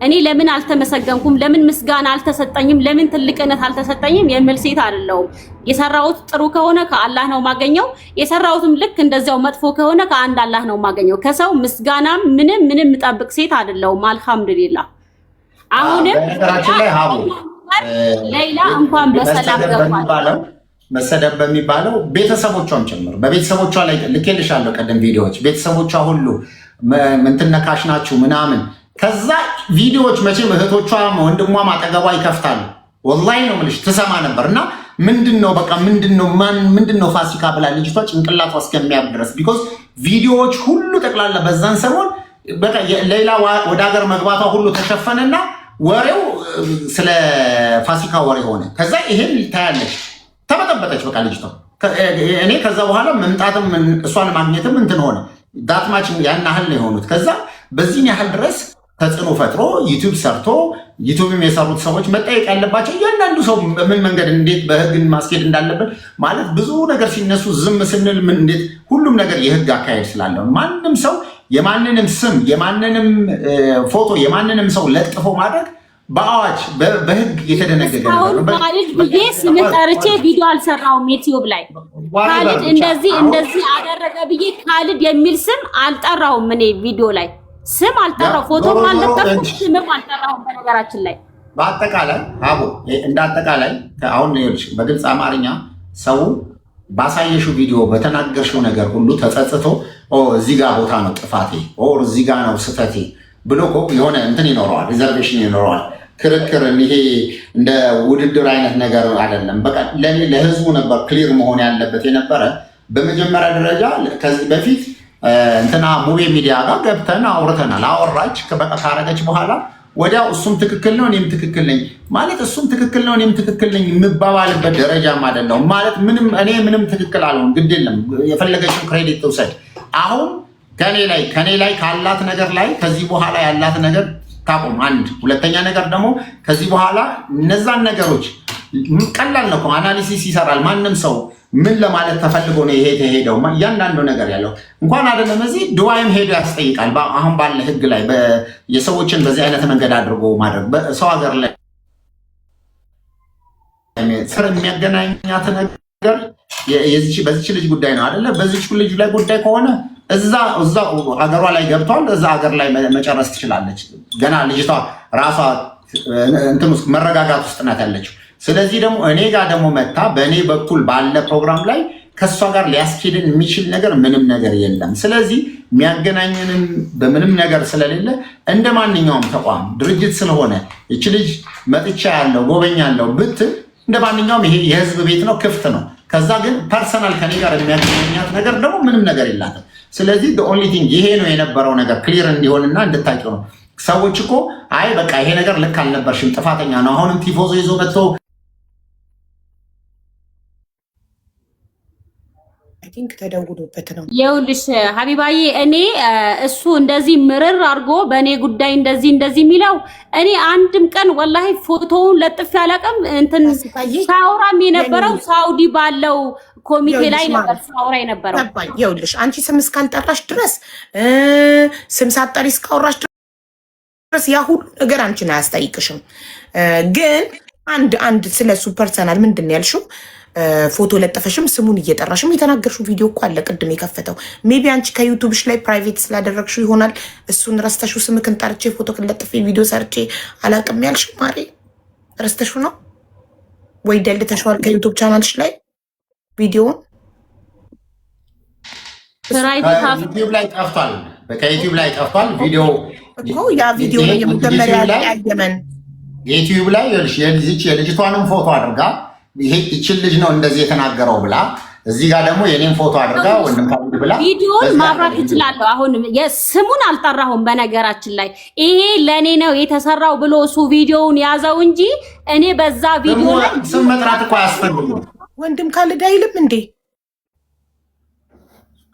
እኔ ለምን አልተመሰገንኩም፣ ለምን ምስጋና አልተሰጠኝም፣ ለምን ትልቅነት አልተሰጠኝም የሚል ሴት አይደለሁም። የሰራሁት ጥሩ ከሆነ ከአላህ ነው ማገኘው፣ የሰራሁትም ልክ እንደዚያው መጥፎ ከሆነ ከአንድ አላህ ነው ማገኘው። ከሰው ምስጋናም ምንም ጠብቅ ሴት አይደለሁም። አልሐምዱሊላህ። አሁንም በነገራችን ላይ ሀቡ ሌላ እንኳን በሰላም ገባል መሰደብ በሚባለው ቤተሰቦቿም ጭምር በቤተሰቦቿ ላይ ልኬልሻለሁ ቀደም ቪዲዮዎች ቤተሰቦቿ ሁሉ ምንትነካሽ ናችሁ ምናምን። ከዛ ቪዲዮዎች መቼም እህቶቿም ወንድሟም አጠገቧ ይከፍታሉ። ወላሂ ነው የምልሽ ትሰማ ነበር። እና ምንድነው በቃ ምንድነው ፋሲካ ብላ ልጅቷ ጭንቅላቷ እስከሚያብ ድረስ ቢኮዝ ቪዲዮዎች ሁሉ ጠቅላላ በዛን ሰሞን በቃ ሌላ ወደ ሀገር መግባቷ ሁሉ ተሸፈነና ወሬው ስለ ፋሲካ ወሬ ሆነ። ከዛ ይሄን ታያለሽ ተበጠበጠች በቃ ልጅቷ። እኔ ከዛ በኋላ መምጣትም እሷን ማግኘትም እንትን ሆነ ዳትማች ያን ያህል ነው የሆኑት። ከዛ በዚህን ያህል ድረስ ተጽዕኖ ፈጥሮ ዩቲዩብ ሰርቶ ዩቲዩብም የሰሩት ሰዎች መጠየቅ ያለባቸው እያንዳንዱ ሰው በምን መንገድ እንዴት በህግን ማስኬድ እንዳለበት ማለት ብዙ ነገር ሲነሱ ዝም ስንል ምን እንዴት ሁሉም ነገር የህግ አካሄድ ስላለው ማንም ሰው የማንንም ስም የማንንም ፎቶ የማንንም ሰው ለጥፎ ማድረግ በአዋጅ በህግ የተደነገገ ነው። ካሊድ ብዬ ስም ጠርቼ ቪዲዮ አልሰራውም ዩቲዩብ ላይ ካሊድ እንደዚህ አደረገ ብዬ ካሊድ የሚል ስም አልጠራውም። እኔ ቪዲዮ ላይ ስም አልጠራው፣ ፎቶም አልለጠፍኩም፣ ስምም አልጠራውም። በነገራችን ላይ በአጠቃላይ አቦ እንዳጠቃላይ አሁን ይኸውልሽ በግልጽ አማርኛ ሰው ባሳየሽው ቪዲዮ በተናገርሽው ነገር ሁሉ ተጸጽቶ እዚህ ጋር ቦታ ነው ጥፋቴ እዚህ ጋር ነው ስህተቴ ብሎ የሆነ እንትን ይኖረዋል፣ ሪዘርቬሽን ይኖረዋል። ክርክር ይሄ እንደ ውድድር አይነት ነገር አይደለም። በቃ ለህዝቡ ነበር ክሊር መሆን ያለበት የነበረ። በመጀመሪያ ደረጃ ከዚህ በፊት እንትና ሙቤ ሚዲያ ጋር ገብተን አውርተናል። አወራች በቃ ካረገች በኋላ ወዲያው እሱም ትክክል ነው እኔም ትክክል ነኝ ማለት እሱም ትክክል ነው እኔም ትክክል ነኝ የምባባልበት ደረጃም አይደለም ማለት እኔ ምንም ትክክል አልሆን ግድ የለም የፈለገችው ክሬዲት ትውሰድ። አሁን ከኔ ላይ ካላት ነገር ላይ ከዚህ በኋላ ያላት ነገር ታቆም። አንድ ሁለተኛ ነገር ደግሞ ከዚህ በኋላ እነዛን ነገሮች ቀላል ነው አናሊሲስ ይሰራል ማንም ሰው ምን ለማለት ተፈልጎ ነው ይሄ ተሄደው እያንዳንዱ ነገር ያለው እንኳን አይደለም እዚህ ዱባይም ሄዶ ያስጠይቃል። አሁን ባለ ህግ ላይ የሰዎችን በዚህ አይነት መንገድ አድርጎ ማድረግ በሰው ሀገር ላይ ስር የሚያገናኛት ነገር በዚች ልጅ ጉዳይ ነው አይደለ? በዚች ልጅ ላይ ጉዳይ ከሆነ እዛ ሀገሯ ላይ ገብቷል። እዛ ሀገር ላይ መጨረስ ትችላለች። ገና ልጅቷ ራሷ እንትን ውስጥ መረጋጋት ውስጥ ናት ያለችው። ስለዚህ ደግሞ እኔ ጋር ደግሞ መታ በእኔ በኩል ባለ ፕሮግራም ላይ ከእሷ ጋር ሊያስኬድን የሚችል ነገር ምንም ነገር የለም። ስለዚህ የሚያገናኝንም በምንም ነገር ስለሌለ እንደ ማንኛውም ተቋም ድርጅት ስለሆነ ይቺ ልጅ መጥቻ ያለው ጎበኛ ያለው ብትል እንደ ማንኛውም ይሄ የህዝብ ቤት ነው፣ ክፍት ነው። ከዛ ግን ፐርሰናል ከኔ ጋር የሚያገናኛት ነገር ደግሞ ምንም ነገር የላትም። ስለዚህ ኦንሊ ቲንግ ይሄ ነው የነበረው ነገር ክሊር እንዲሆንና እንድታቂው ነው። ሰዎች እኮ አይ በቃ ይሄ ነገር ልክ አልነበርሽም ጥፋተኛ ነው አሁንም ቲፎዞ ይዞ መጥቶ ተደውሎበት ነው። ይኸውልሽ ሀቢባዬ እኔ እሱ እንደዚህ ምርር አድርጎ በእኔ ጉዳይ እንደዚህ የሚለው እኔ አንድም ቀን ወላሂ ፎቶውን ለጥፍ ያለቀም እንትን ሳውራም የነበረው ሳውዲ ባለው ኮሚቴ ላይ ነበር ሳውራ የነበረው። ይኸውልሽ አንቺ ስም እስካልጠራሽ ድረስ ስም ሳትጠሪ እስካወራሽ ድረስ ያ ሁሉ ነገር አንቺን አያስጠይቅሽም። ግን አንድ ስለሱ ፐርሰናል ምንድን ነው ያልሽው? ፎቶ ለጠፈሽም ስሙን እየጠራሽም የተናገርሽው ቪዲዮ እኮ አለ ቅድም የከፈተው። ሜቢ አንቺ ከዩቱብሽ ላይ ፕራይቬት ስላደረግሽው ይሆናል እሱን ረስተሽው ስምክን ጠርቼ ፎቶ ለጥፌ ቪዲዮ ሰርቼ አላቅም ያልሽው ማሬ ረስተሽው ነው ወይ ደልተሽዋል ከዩቱብ ቻናልሽ ላይ ቪዲዮውን? ዩቲዩብ ላይ ጠፍቷል። ከዩቲዩብ ላይ ጠፍቷል ቪዲዮ እኮ ያ ቪዲዮ ነው የመጀመሪያ ላይ ያየመን ዩቲዩብ ላይ የልጅቷንም ፎቶ አድርጋ ይሄ ይችል ልጅ ነው እንደዚህ የተናገረው ብላ እዚህ ጋር ደግሞ የኔን ፎቶ አድርጋ ወንድም ካሉ ብላ ቪዲዮን ማብራት ይችላል። አሁን የስሙን አልጠራሁም። በነገራችን ላይ ይሄ ለኔ ነው የተሰራው ብሎ እሱ ቪዲዮውን ያዘው እንጂ እኔ በዛ ቪዲዮ ላይ ስም መጥራት እኮ አያስፈልግም። ወንድም ካልዳ አይልም እንዴ?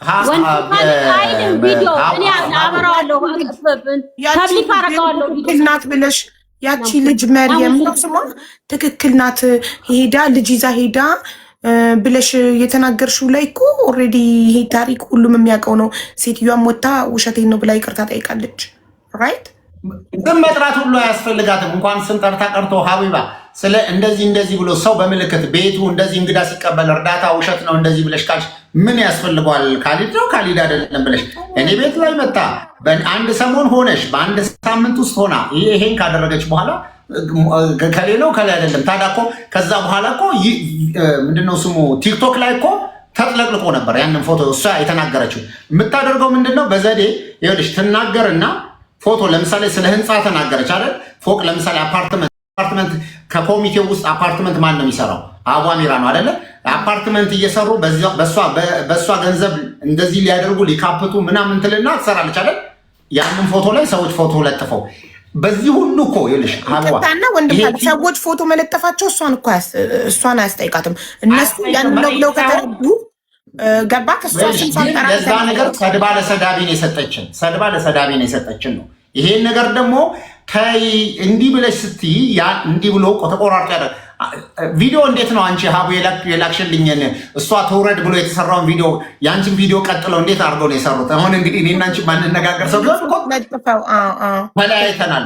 አይደል ቪዲዮ እኔ አበራዋለሁ ፐብሊክ አደርገዋለሁ እናት ብለሽ ያቺ ልጅ መርየም ነው ስሟ ትክክል ናት ሄዳ ልጅ ይዛ ሄዳ ብለሽ የተናገርሽው ላይ እኮ ኦልሬዲ ይሄ ታሪክ ሁሉም የሚያውቀው ነው ሴትዮዋም ወጣ ውሸቴን ነው ብላ ይቅርታ ጠይቃለች ራይት ግን መጥራት ሁሉ አያስፈልጋትም እንኳን ስም ጠርታ ቀርቶ ሀቢባ ስለ እንደዚህ ብሎ ሰው በምልክት ቤቱ እንደዚህ እንግዳ ሲቀበል እርዳታ ውሸት ነው እንደዚህ ብለሽ ካልሽ ምን ያስፈልገዋል ካሊድ ነው ካሊድ አይደለም ብለሽ እኔ ቤት ላይ መጣ በአንድ ሰሞን ሆነሽ በአንድ ሳምንት ውስጥ ሆና ይሄን ካደረገች በኋላ ከሌ ነው ከሌ አይደለም ታዲያ እኮ ከዛ በኋላ እኮ ምንድነው ስሙ ቲክቶክ ላይ እኮ ተጥለቅልቆ ነበር ያንን ፎቶ እሷ የተናገረችው የምታደርገው ምንድነው በዘዴ ይኸውልሽ ትናገርና ፎቶ ለምሳሌ ስለ ህንፃ ተናገረች አይደል ፎቅ ለምሳሌ አፓርትመንት ከኮሚቴው ውስጥ አፓርትመንት ማን ነው የሚሰራው አቧሚራ ነው አይደለ አፓርትመንት እየሰሩ በሷ ገንዘብ እንደዚህ ሊያደርጉ ሊካፕቱ ምናምን ትልና ትሰራለች አይደል ያንን ፎቶ ላይ ሰዎች ፎቶ ለጥፈው በዚህ ሁሉ እኮ ይልሽ አባና ወንድም ሰዎች ፎቶ መለጠፋቸው እሷን አያስጠይቃትም እነሱ ያንን ነው ብለው ከተረዱ ገባ ለዛ ነገር ሰድባ ለሰዳቢ ነው የሰጠችን ነው ይሄን ነገር ደግሞ ከይ እንዲህ ብለሽ ስትይ ያ እንዲህ ብሎ ተቆራርጦ ያደርግ ቪዲዮ እንዴት ነው አንቺ ሀቡ የላክሽልኝን እሷ ተውረድ ብሎ የተሰራውን ቪዲዮ ያንቺን ቪዲዮ ቀጥለው እንዴት አድርገው ነው የሰሩት አሁን እንግዲህ እኔና አንቺ ማንነጋገር ሰው ተለያይተናል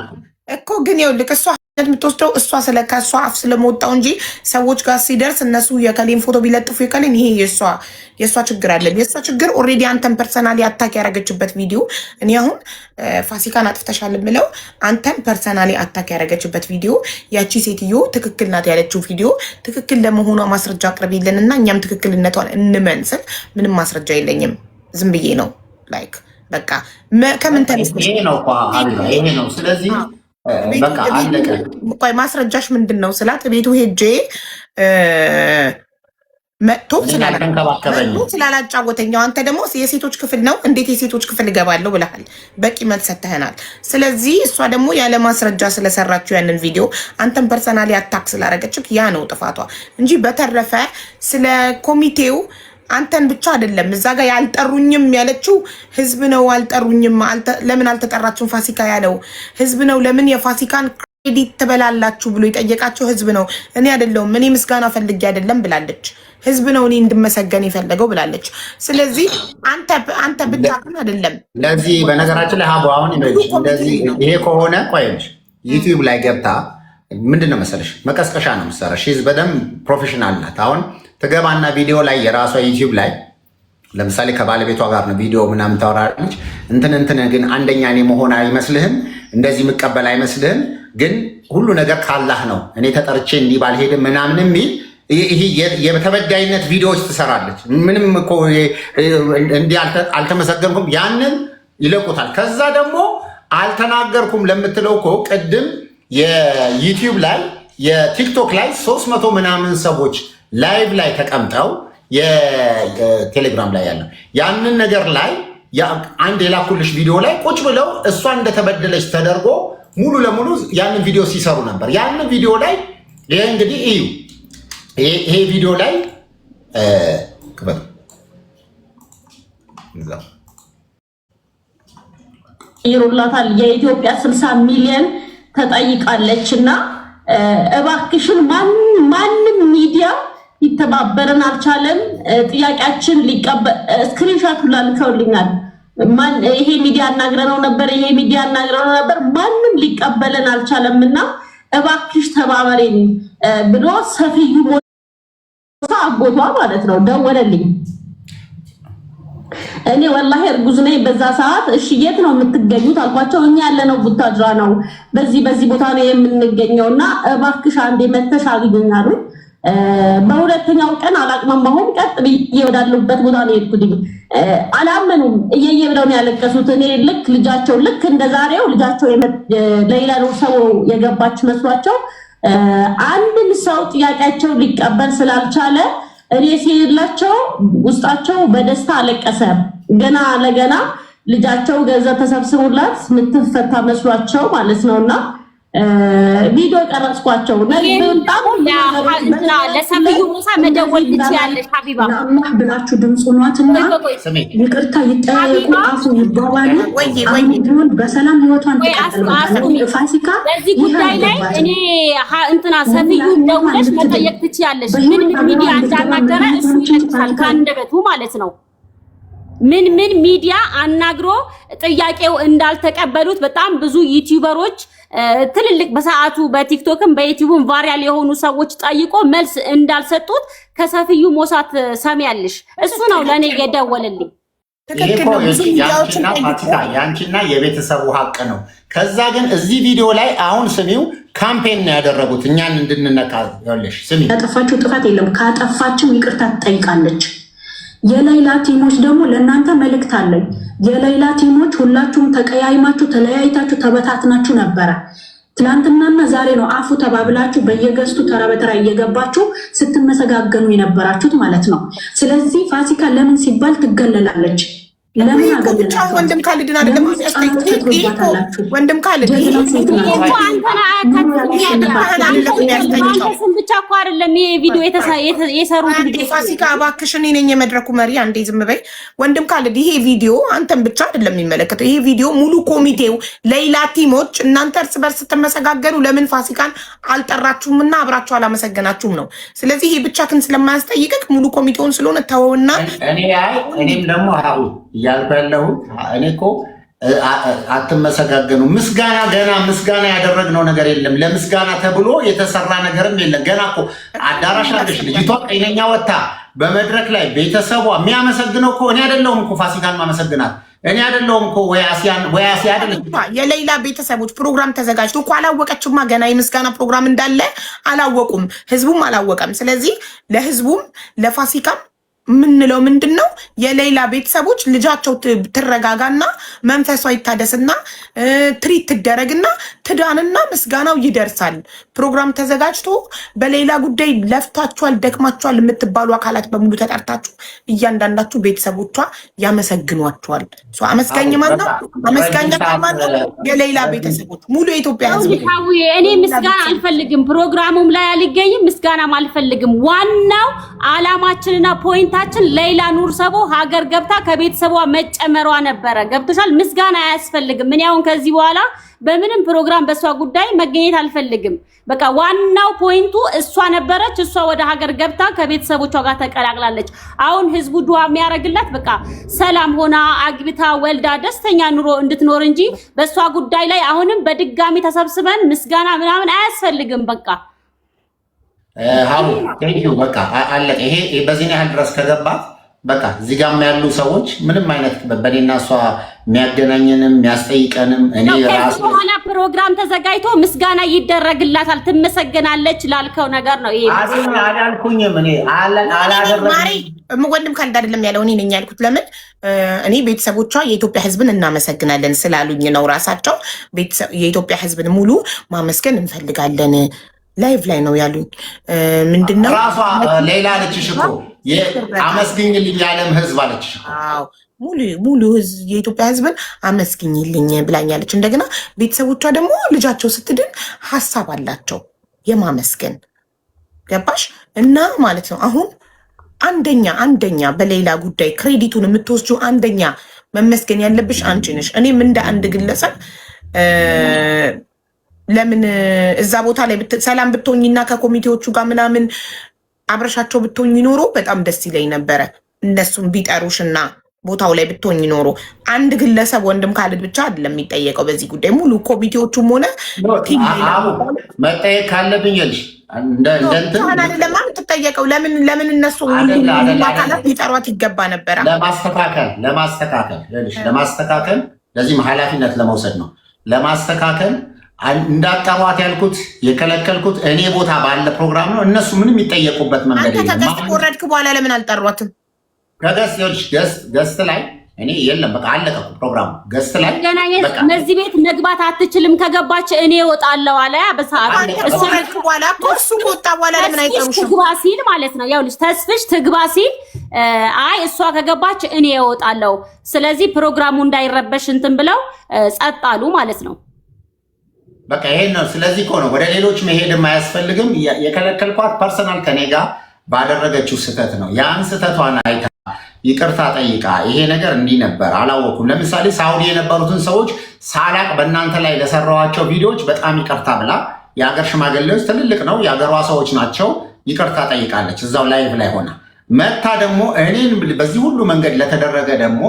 እኮ ግን ይኸውልህ እሷ የምትወስደው እሷ ከእሷ አፍ ስለመወጣው እንጂ ሰዎች ጋር ሲደርስ እነሱ የከሌን ፎቶ ቢለጥፉ የከሌን ይሄ የእሷ ችግር አለን የእሷ ችግር ኦልሬዲ አንተን ፐርሰናሊ አታክ ያደረገችበት ቪዲዮ እኔ አሁን ፋሲካን አጥፍተሻል የምለው አንተን ፐርሰናሊ አታክ ያደረገችበት ቪዲዮ ያቺ ሴትዮ ትክክል ናት ያለችው ቪዲዮ ትክክል ለመሆኗ ማስረጃ አቅርቢልን እና እኛም ትክክልነቷን እንመንስል ምንም ማስረጃ የለኝም ዝም ብዬ ነው ላይክ በቃ ከምን ተነስተሽ ይሄ ነው ስለዚህ በቃ አለቀ ቆይ ማስረጃሽ ምንድነው ስላት ቤቱ ሄጄ መጥቶ ስላላጫወተኛው አንተ ደግሞ የሴቶች ክፍል ነው እንዴት የሴቶች ክፍል እገባለሁ ብለሃል በቂ መልስ ሰጥተኸናል ስለዚህ እሷ ደግሞ ያለ ማስረጃ ስለሰራችው ያንን ቪዲዮ አንተን ፐርሰናሊ አታክ ስላደረገችህ ያ ነው ጥፋቷ እንጂ በተረፈ ስለ ኮሚቴው አንተን ብቻ አይደለም እዛ ጋር ያልጠሩኝም ያለችው ህዝብ ነው አልጠሩኝም ለምን አልተጠራችሁም ፋሲካ ያለው ህዝብ ነው ለምን የፋሲካን ክሬዲት ትበላላችሁ ብሎ የጠየቃቸው ህዝብ ነው እኔ አይደለሁም እኔ ምስጋና ፈልጌ አይደለም ብላለች ህዝብ ነው እኔ እንድመሰገን ይፈልገው ብላለች ስለዚህ አንተ ብታውቅም አይደለም ለዚህ በነገራችን ላይ ሀቡ አሁን እንደዚህ ይሄ ከሆነ ቆይልሽ ዩቲዩብ ላይ ገብታ ምንድነው መሰለሽ መቀስቀሻ ነው የምትሰራው ሺዝ በደንብ ፕሮፌሽናል ናት አሁን ትገባና ቪዲዮ ላይ የራሷ ዩቲዩብ ላይ ለምሳሌ ከባለቤቷ ጋር ነው ቪዲዮ ምናምን ታወራለች እንትን ግን አንደኛ እኔ መሆን አይመስልህም እንደዚህ መቀበል አይመስልህም ግን ሁሉ ነገር ካላህ ነው እኔ ተጠርቼ እንዲህ ባልሄድም ምናምን የሚል ይሄ የተበዳይነት ቪዲዮዎች ትሰራለች ምንም እኮ እንዲህ አልተመሰገንኩም ያንን ይለቁታል ከዛ ደግሞ አልተናገርኩም ለምትለው እኮ ቅድም የዩቲዩብ ላይ የቲክቶክ ላይ 300 ምናምን ሰዎች ላይቭ ላይ ተቀምጠው የቴሌግራም ላይ ያለው ያንን ነገር ላይ አንድ የላኩልሽ ቪዲዮ ላይ ቁጭ ብለው እሷ እንደተበደለች ተደርጎ ሙሉ ለሙሉ ያንን ቪዲዮ ሲሰሩ ነበር ያንን ቪዲዮ ላይ ይሄ እንግዲህ ይሄ ቪዲዮ ላይ ይሩላታል የኢትዮጵያ 60 ሚሊዮን ተጠይቃለች እና እባክሽን ማንም ሚዲያ ይተባበረን አልቻለም ጥያቄያችን ሊቀበል ስክሪንሾት ላልከውልኛል ይሄ ሚዲያ አናግረነው ነበር ማንም ሊቀበለን አልቻለምና እባክሽ ተባበሬን ብሎ ሰፊዩ አጎቷ ማለት ነው ደወለልኝ እኔ ወላሂ እርጉዝ ነኝ በዛ ሰዓት እሺ የት ነው የምትገኙት አልኳቸው እኛ ያለነው ቡታጅራ ነው በዚህ ቦታ ነው የምንገኘውና እባክሽ አንዴ መተሽ አግኙኛሉ በሁለተኛው ቀን አላቅማማሁም ቀጥ ብዬ ወዳለሁበት ቦታ ነው የሄድኩት አላመኑም እየየ ብለው ነው ያለቀሱት እኔ ልጃቸው እንደዛሬው ልጃቸው ለሌላ ሰው የገባች መስሏቸው አንድም ሰው ጥያቄያቸው ሊቀበል ስላልቻለ እኔ ሲላቸው ውስጣቸው በደስታ አለቀሰ ገና ለገና ልጃቸው ገንዘብ ተሰብስቦላት ምትፈታ መስሏቸው ማለት ነውና ቪዲዮ ቀረጽኳቸው ለሰብዩ ሙሳ መደወል ትችያለሽ ሀቢባ ለአላህ ብላችሁ ድምፁ ኗትና ይቅርታ ይጠየቁ አፉ ይባባሉ ቢሆን በሰላም ህይወቷን ተቀጥል ፋሲካ በዚህ ጉዳይ ላይ እኔ እንትና ሰብዩ ደውለሽ መጠየቅ ትችያለሽ ምን ሚዲያ እንዳናገረ እሱ ይነሳል ካንደበቱ ማለት ነው ምን ሚዲያ አናግሮ ጥያቄው እንዳልተቀበሉት በጣም ብዙ ዩቲዩበሮች ትልልቅ በሰዓቱ በቲክቶክም በዩቲዩብም ቫይራል የሆኑ ሰዎች ጠይቆ መልስ እንዳልሰጡት ከሰፍዩ ሞሳት ሰሚያልሽ እሱ ነው ለኔ የደወለልኝ ያንቺና የቤተሰቡ ሀቅ ነው ከዛ ግን እዚህ ቪዲዮ ላይ አሁን ስሚው ካምፔን ነው ያደረጉት እኛን እንድንነካ ያለሽ ስሚ ያጠፋችሁ ጥፋት የለም ካጠፋችሁ ይቅርታ ትጠይቃለች የሌላ ቲሞች ደግሞ ለእናንተ መልእክት አለኝ የሌላ ቲሞች ሁላችሁም ተቀያይማችሁ ተለያይታችሁ ተበታትናችሁ ነበረ ትላንትናና ዛሬ ነው አፉ ተባብላችሁ በየገስቱ ተራ በተራ እየገባችሁ ስትመሰጋገኑ የነበራችሁት ማለት ነው ስለዚህ ፋሲካ ለምን ሲባል ትገለላለች ለምን አገኘናችሁ ወንድም ካልድና አይደለም ወንድም ካልድ ብቻ እኮ አይደለም ይሄ ቪዲዮ የሰሩት ፋሲካ እባክሽን እኔ ነኝ የመድረኩ መሪ አንዴ ዝም በይ ወንድም ካልድ ይሄ ቪዲዮ አንተን ብቻ አይደለም የሚመለከተው ይሄ ቪዲዮ ሙሉ ኮሚቴው ሌላ ቲሞች እናንተ እርስ በርስ ስትመሰጋገሩ ለምን ፋሲካን አልጠራችሁምና አብራችሁ አላመሰገናችሁም ነው ስለዚህ ይሄ ብቻ ግን ስለማያስጠይቅክ ሙሉ ኮሚቴውን ስለሆነ ተወውና እኔም ደግሞ ያልበለው እኔ እኮ አትመሰጋገኑ ምስጋና ገና ምስጋና ያደረግነው ነገር የለም ለምስጋና ተብሎ የተሰራ ነገርም የለም ገና እኮ አዳራሽ አለሽ ልጅቷ ቀይነኛ ወጣ በመድረክ ላይ ቤተሰቧ የሚያመሰግነው እኮ እኔ አይደለሁም እኮ ፋሲካን ማመሰግናት እኔ አይደለሁም እኮ ወይ አሲያ አይደለም የሌላ ቤተሰቦች ፕሮግራም ተዘጋጅቶ እኮ አላወቀችማ ገና የምስጋና ፕሮግራም እንዳለ አላወቁም ህዝቡም አላወቀም ስለዚህ ለህዝቡም ለፋሲካም ምንለው ምንድነው የሌላ ቤተሰቦች ልጃቸው ትረጋጋና መንፈሷ ይታደስና ትሪት ትደረግና ትዳንና ምስጋናው ይደርሳል ፕሮግራም ተዘጋጅቶ በሌላ ጉዳይ ለፍታችኋል ደክማችኋል የምትባሉ አካላት በሙሉ ተጠርታችሁ እያንዳንዳችሁ ቤተሰቦቿ ያመሰግኗችኋል አመስጋኝ ማለት አመስጋኝ ማለት የሌላ ቤተሰቦች ሙሉ የኢትዮጵያ ህዝብ እኔ ምስጋና አልፈልግም ፕሮግራሙም ላይ አልገኝም ምስጋናም አልፈልግም ዋናው አላማችንና ፖይንት ታችን ሌላ ኑር ሰቦ ሀገር ገብታ ከቤተሰቧ መጨመሯ ነበረ ገብቶሻል ምስጋና አያስፈልግም ምን ያውን ከዚህ በኋላ በምንም ፕሮግራም በሷ ጉዳይ መገኘት አልፈልግም በቃ ዋናው ፖይንቱ እሷ ነበረች እሷ ወደ ሀገር ገብታ ከቤተሰቦቿ ጋር ተቀላቅላለች አሁን ህዝቡ ዱዓ የሚያረግላት በቃ ሰላም ሆና አግብታ ወልዳ ደስተኛ ኑሮ እንድትኖር እንጂ በሷ ጉዳይ ላይ አሁንም በድጋሚ ተሰብስበን ምስጋና ምናምን አያስፈልግም በቃ ሃው ቴንኪው በቃ አለቀ ይሄ በዚህ ያህል ድረስ ከገባት በቃ እዚህ ጋር ያሉ ሰዎች ምንም አይነት በኔና እሷ የሚያገናኘንም የሚያስጠይቀንም እኔ ራሱ በኋላ ፕሮግራም ተዘጋጅቶ ምስጋና ይደረግላታል ትመሰገናለች ላልከው ነገር ነው ይሄ አላልኩኝም እኔ አላደረግኩም ወንድም ካልድ አይደለም ያለው እኔ ነኝ ያልኩት ለምን እኔ ቤተሰቦቿ የኢትዮጵያ ህዝብን እናመሰግናለን ስላሉኝ ነው ራሳቸው የኢትዮጵያ ህዝብን ሙሉ ማመስገን እንፈልጋለን ላይቭ ላይ ነው ያሉኝ ምንድነው ራሷ ሌላ አለችሽ እኮ አመስግኝልኝ ያለም ህዝብ አለችሽ አዎ ሙሉ ህዝብ የኢትዮጵያ ህዝብን አመስግኝልኝ ብላኛለች እንደገና ቤተሰቦቿ ደግሞ ልጃቸው ስትድን ሐሳብ አላቸው የማመስገን ገባሽ እና ማለት ነው አሁን አንደኛ በሌላ ጉዳይ ክሬዲቱን የምትወስጂው አንደኛ መመስገን ያለብሽ አንቺ ነሽ እኔም እንደ አንድ ግለሰብ ለምን እዛ ቦታ ላይ ሰላም ብትሆኝና ከኮሚቴዎቹ ጋር ምናምን አብረሻቸው ብትሆኝ ኖሮ በጣም ደስ ይለኝ ነበረ እነሱም ቢጠሩሽና ቦታው ላይ ብትሆኝ ኖሮ አንድ ግለሰብ ወንድም ካልድ ብቻ አይደለም የሚጠየቀው በዚህ ጉዳይ ሙሉ ኮሚቴዎቹም ሆነ መጠየቅ ካለብኝ ልሽ ለማ የምትጠየቀው ለምን እነሱ አካላት ሊጠሯት ይገባ ነበረ ለማስተካከል ለዚህም ኃላፊነት ለመውሰድ ነው ለማስተካከል እንዳጣሯት ያልኩት የከለከልኩት እኔ ቦታ ባለ ፕሮግራም ነው እነሱ ምንም የሚጠየቁበት መንገድ አንተ ተገስት ቆረድክ በኋላ ለምን አልጠሯትም ገስት ላይ እኔ የለም በቃ አለቀ ፕሮግራሙ ገስት ላይ እነዚህ ቤት መግባት አትችልም ከገባች እኔ እወጣለሁ አለ በሰዓት እሱ በኋላ እሱ ወጣ በኋላ ለምን አይጠሩሽም ትግባ ሲል ማለት ነው ያው ልጅ ተስፍሽ ትግባ ሲል አይ እሷ ከገባች እኔ እወጣለሁ ስለዚህ ፕሮግራሙ እንዳይረበሽ እንትን ብለው ጸጥ አሉ ማለት ነው በቃ ይሄን ነው። ስለዚህ እኮ ነው ወደ ሌሎች መሄድም አያስፈልግም። የከለከልኳት ፐርሰናል ከኔ ጋር ባደረገችው ስህተት ነው። ያን ስህተቷን አይታ ይቅርታ ጠይቃ ይሄ ነገር እንዲህ ነበር አላወኩም። ለምሳሌ ሳውዲ የነበሩትን ሰዎች ሳላቅ በእናንተ ላይ ለሰራዋቸው ቪዲዮዎች በጣም ይቅርታ ብላ የሀገር ሽማግሌዎች ትልልቅ ነው የሀገሯ ሰዎች ናቸው ይቅርታ ጠይቃለች። እዛው ላይቭ ላይ ሆና መታ ደግሞ እኔን በዚህ ሁሉ መንገድ ለተደረገ ደግሞ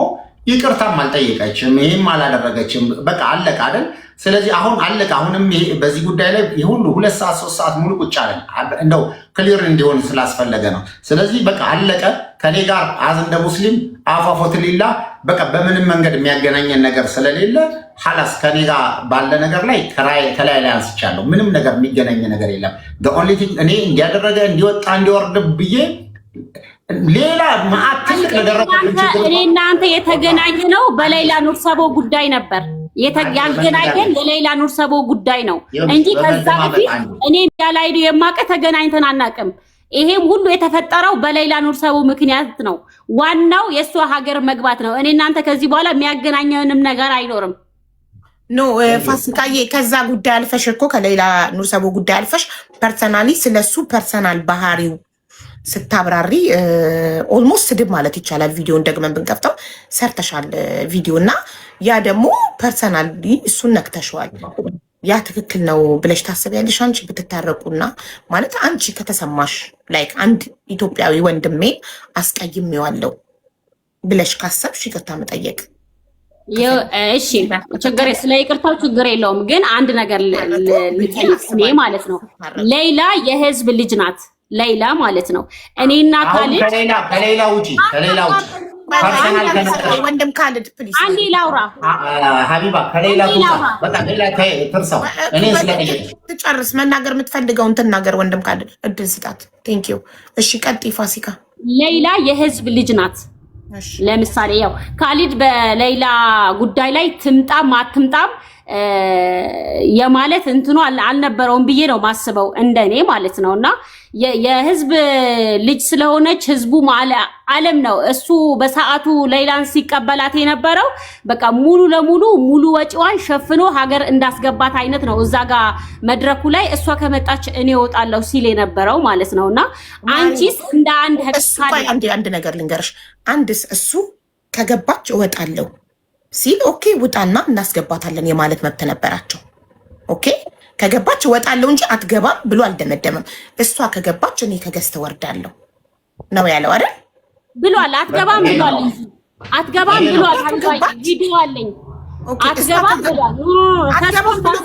ይቅርታም አልጠየቀችም፣ ይህም አላደረገችም። በቃ አለቀ አይደል? ስለዚህ አሁን አለቀ። አሁንም በዚህ ጉዳይ ላይ ሁሉ 2 ሰዓት 3 ሰዓት ሙሉ ቁጭ አለን። እንደው ክሊር እንዲሆን ስላስፈለገ ነው። ስለዚህ በቃ አለቀ። ከኔ ጋር አዝ እንደ ሙስሊም አፋፎትሊላ በቃ በምንም መንገድ የሚያገናኘን ነገር ስለሌለ ሐላስ ከኔ ጋር ባለ ነገር ላይ ከላይ ላይ አንስቻለሁ። ምንም ነገር የሚገናኝ ነገር የለም። ኦንሊ ቲንግ እኔ እንዲያደረገ እንዲወጣ እንዲወርድ ብዬ ሌላ ማአት ትልቅ እኔ እናንተ የተገናኘ ነው በሌላ ኑር ሰቦ ጉዳይ ነበር። ያገናኘን የሌላ ኑር ሰቦ ጉዳይ ነው እንጂ ከዛ በፊት እኔ ያላይ የማቀ ተገናኝተን አናውቅም። ይሄም ሁሉ የተፈጠረው በሌላ ኑር ሰቦ ምክንያት ነው። ዋናው የእሷ ሀገር መግባት ነው። እኔ እናንተ ከዚህ በኋላ የሚያገናኘንም ነገር አይኖርም። ኖ ፋሲካዬ፣ ከዛ ጉዳይ አልፈሽ እኮ ከሌላ ኑር ሰቦ ጉዳይ አልፈሽ ፐርሰናሊ ስለሱ ፐርሰናል ባህሪው ስታብራሪ ኦልሞስት ስድብ ማለት ይቻላል። ቪዲዮን ደግመን ብንከፍተው ሰርተሻል ቪዲዮ እና ያ ደግሞ ፐርሰናሊ እሱን ነክተሸዋል። ያ ትክክል ነው ብለሽ ታስቢያለሽ? አንቺ ብትታረቁና ማለት አንቺ ከተሰማሽ ላይክ አንድ ኢትዮጵያዊ ወንድሜ አስቀይሜዋለሁ ብለሽ ካሰብሽ ይቅርታ መጠየቅ እሺ፣ ችግር ስለ ይቅርታው ችግር የለውም። ግን አንድ ነገር ልጠይቅ ማለት ነው። ሌላ የህዝብ ልጅ ናት። ሌላ ማለት ነው። እኔና ካሊድ ከሌላ ውጪ ፐርሰናል ወንድም ካሊድ ፕሊዝ አንዴ ላውራ ሀቢባ ከሌላ በቃ ሌላ ትርሳው። እኔ ትጨርስ መናገር የምትፈልገውን ትናገር። ወንድም ካሊድ እድል ስጣት። ቴንክ ዩ። እሺ ቀጥይ ፋሲካ። ሌላ የህዝብ ልጅ ናት። ለምሳሌ ያው ካሊድ በሌላ ጉዳይ ላይ ትምጣም አትምጣም የማለት እንትኑ አልነበረውም ብዬ ነው ማስበው እንደኔ ማለት ነውና የህዝብ ልጅ ስለሆነች ህዝቡ ዓለም ነው። እሱ በሰዓቱ ሌላን ሲቀበላት የነበረው በቃ ሙሉ ለሙሉ ሙሉ ወጪዋን ሸፍኖ ሀገር እንዳስገባት አይነት ነው። እዛ ጋር መድረኩ ላይ እሷ ከመጣች እኔ እወጣለሁ ሲል የነበረው ማለት ነውና አንቺስ እንደ አንድ ነገር ልንገርሽ። አንድስ እሱ ከገባች እወጣለሁ ሲል ኦኬ ውጣና እናስገባታለን የማለት መብት ነበራቸው። ኦኬ ከገባች እወጣለሁ እንጂ አትገባም ብሎ አልደመደመም። እሷ ከገባች እኔ ከገዝተ ወርዳለሁ ነው ያለው አይደል? ብሏል። አትገባም ብሏል እንጂ አትገባም ብሏል። ቪዲዮ አለኝ። አትገባም ብሏል። አትገባም ብሎ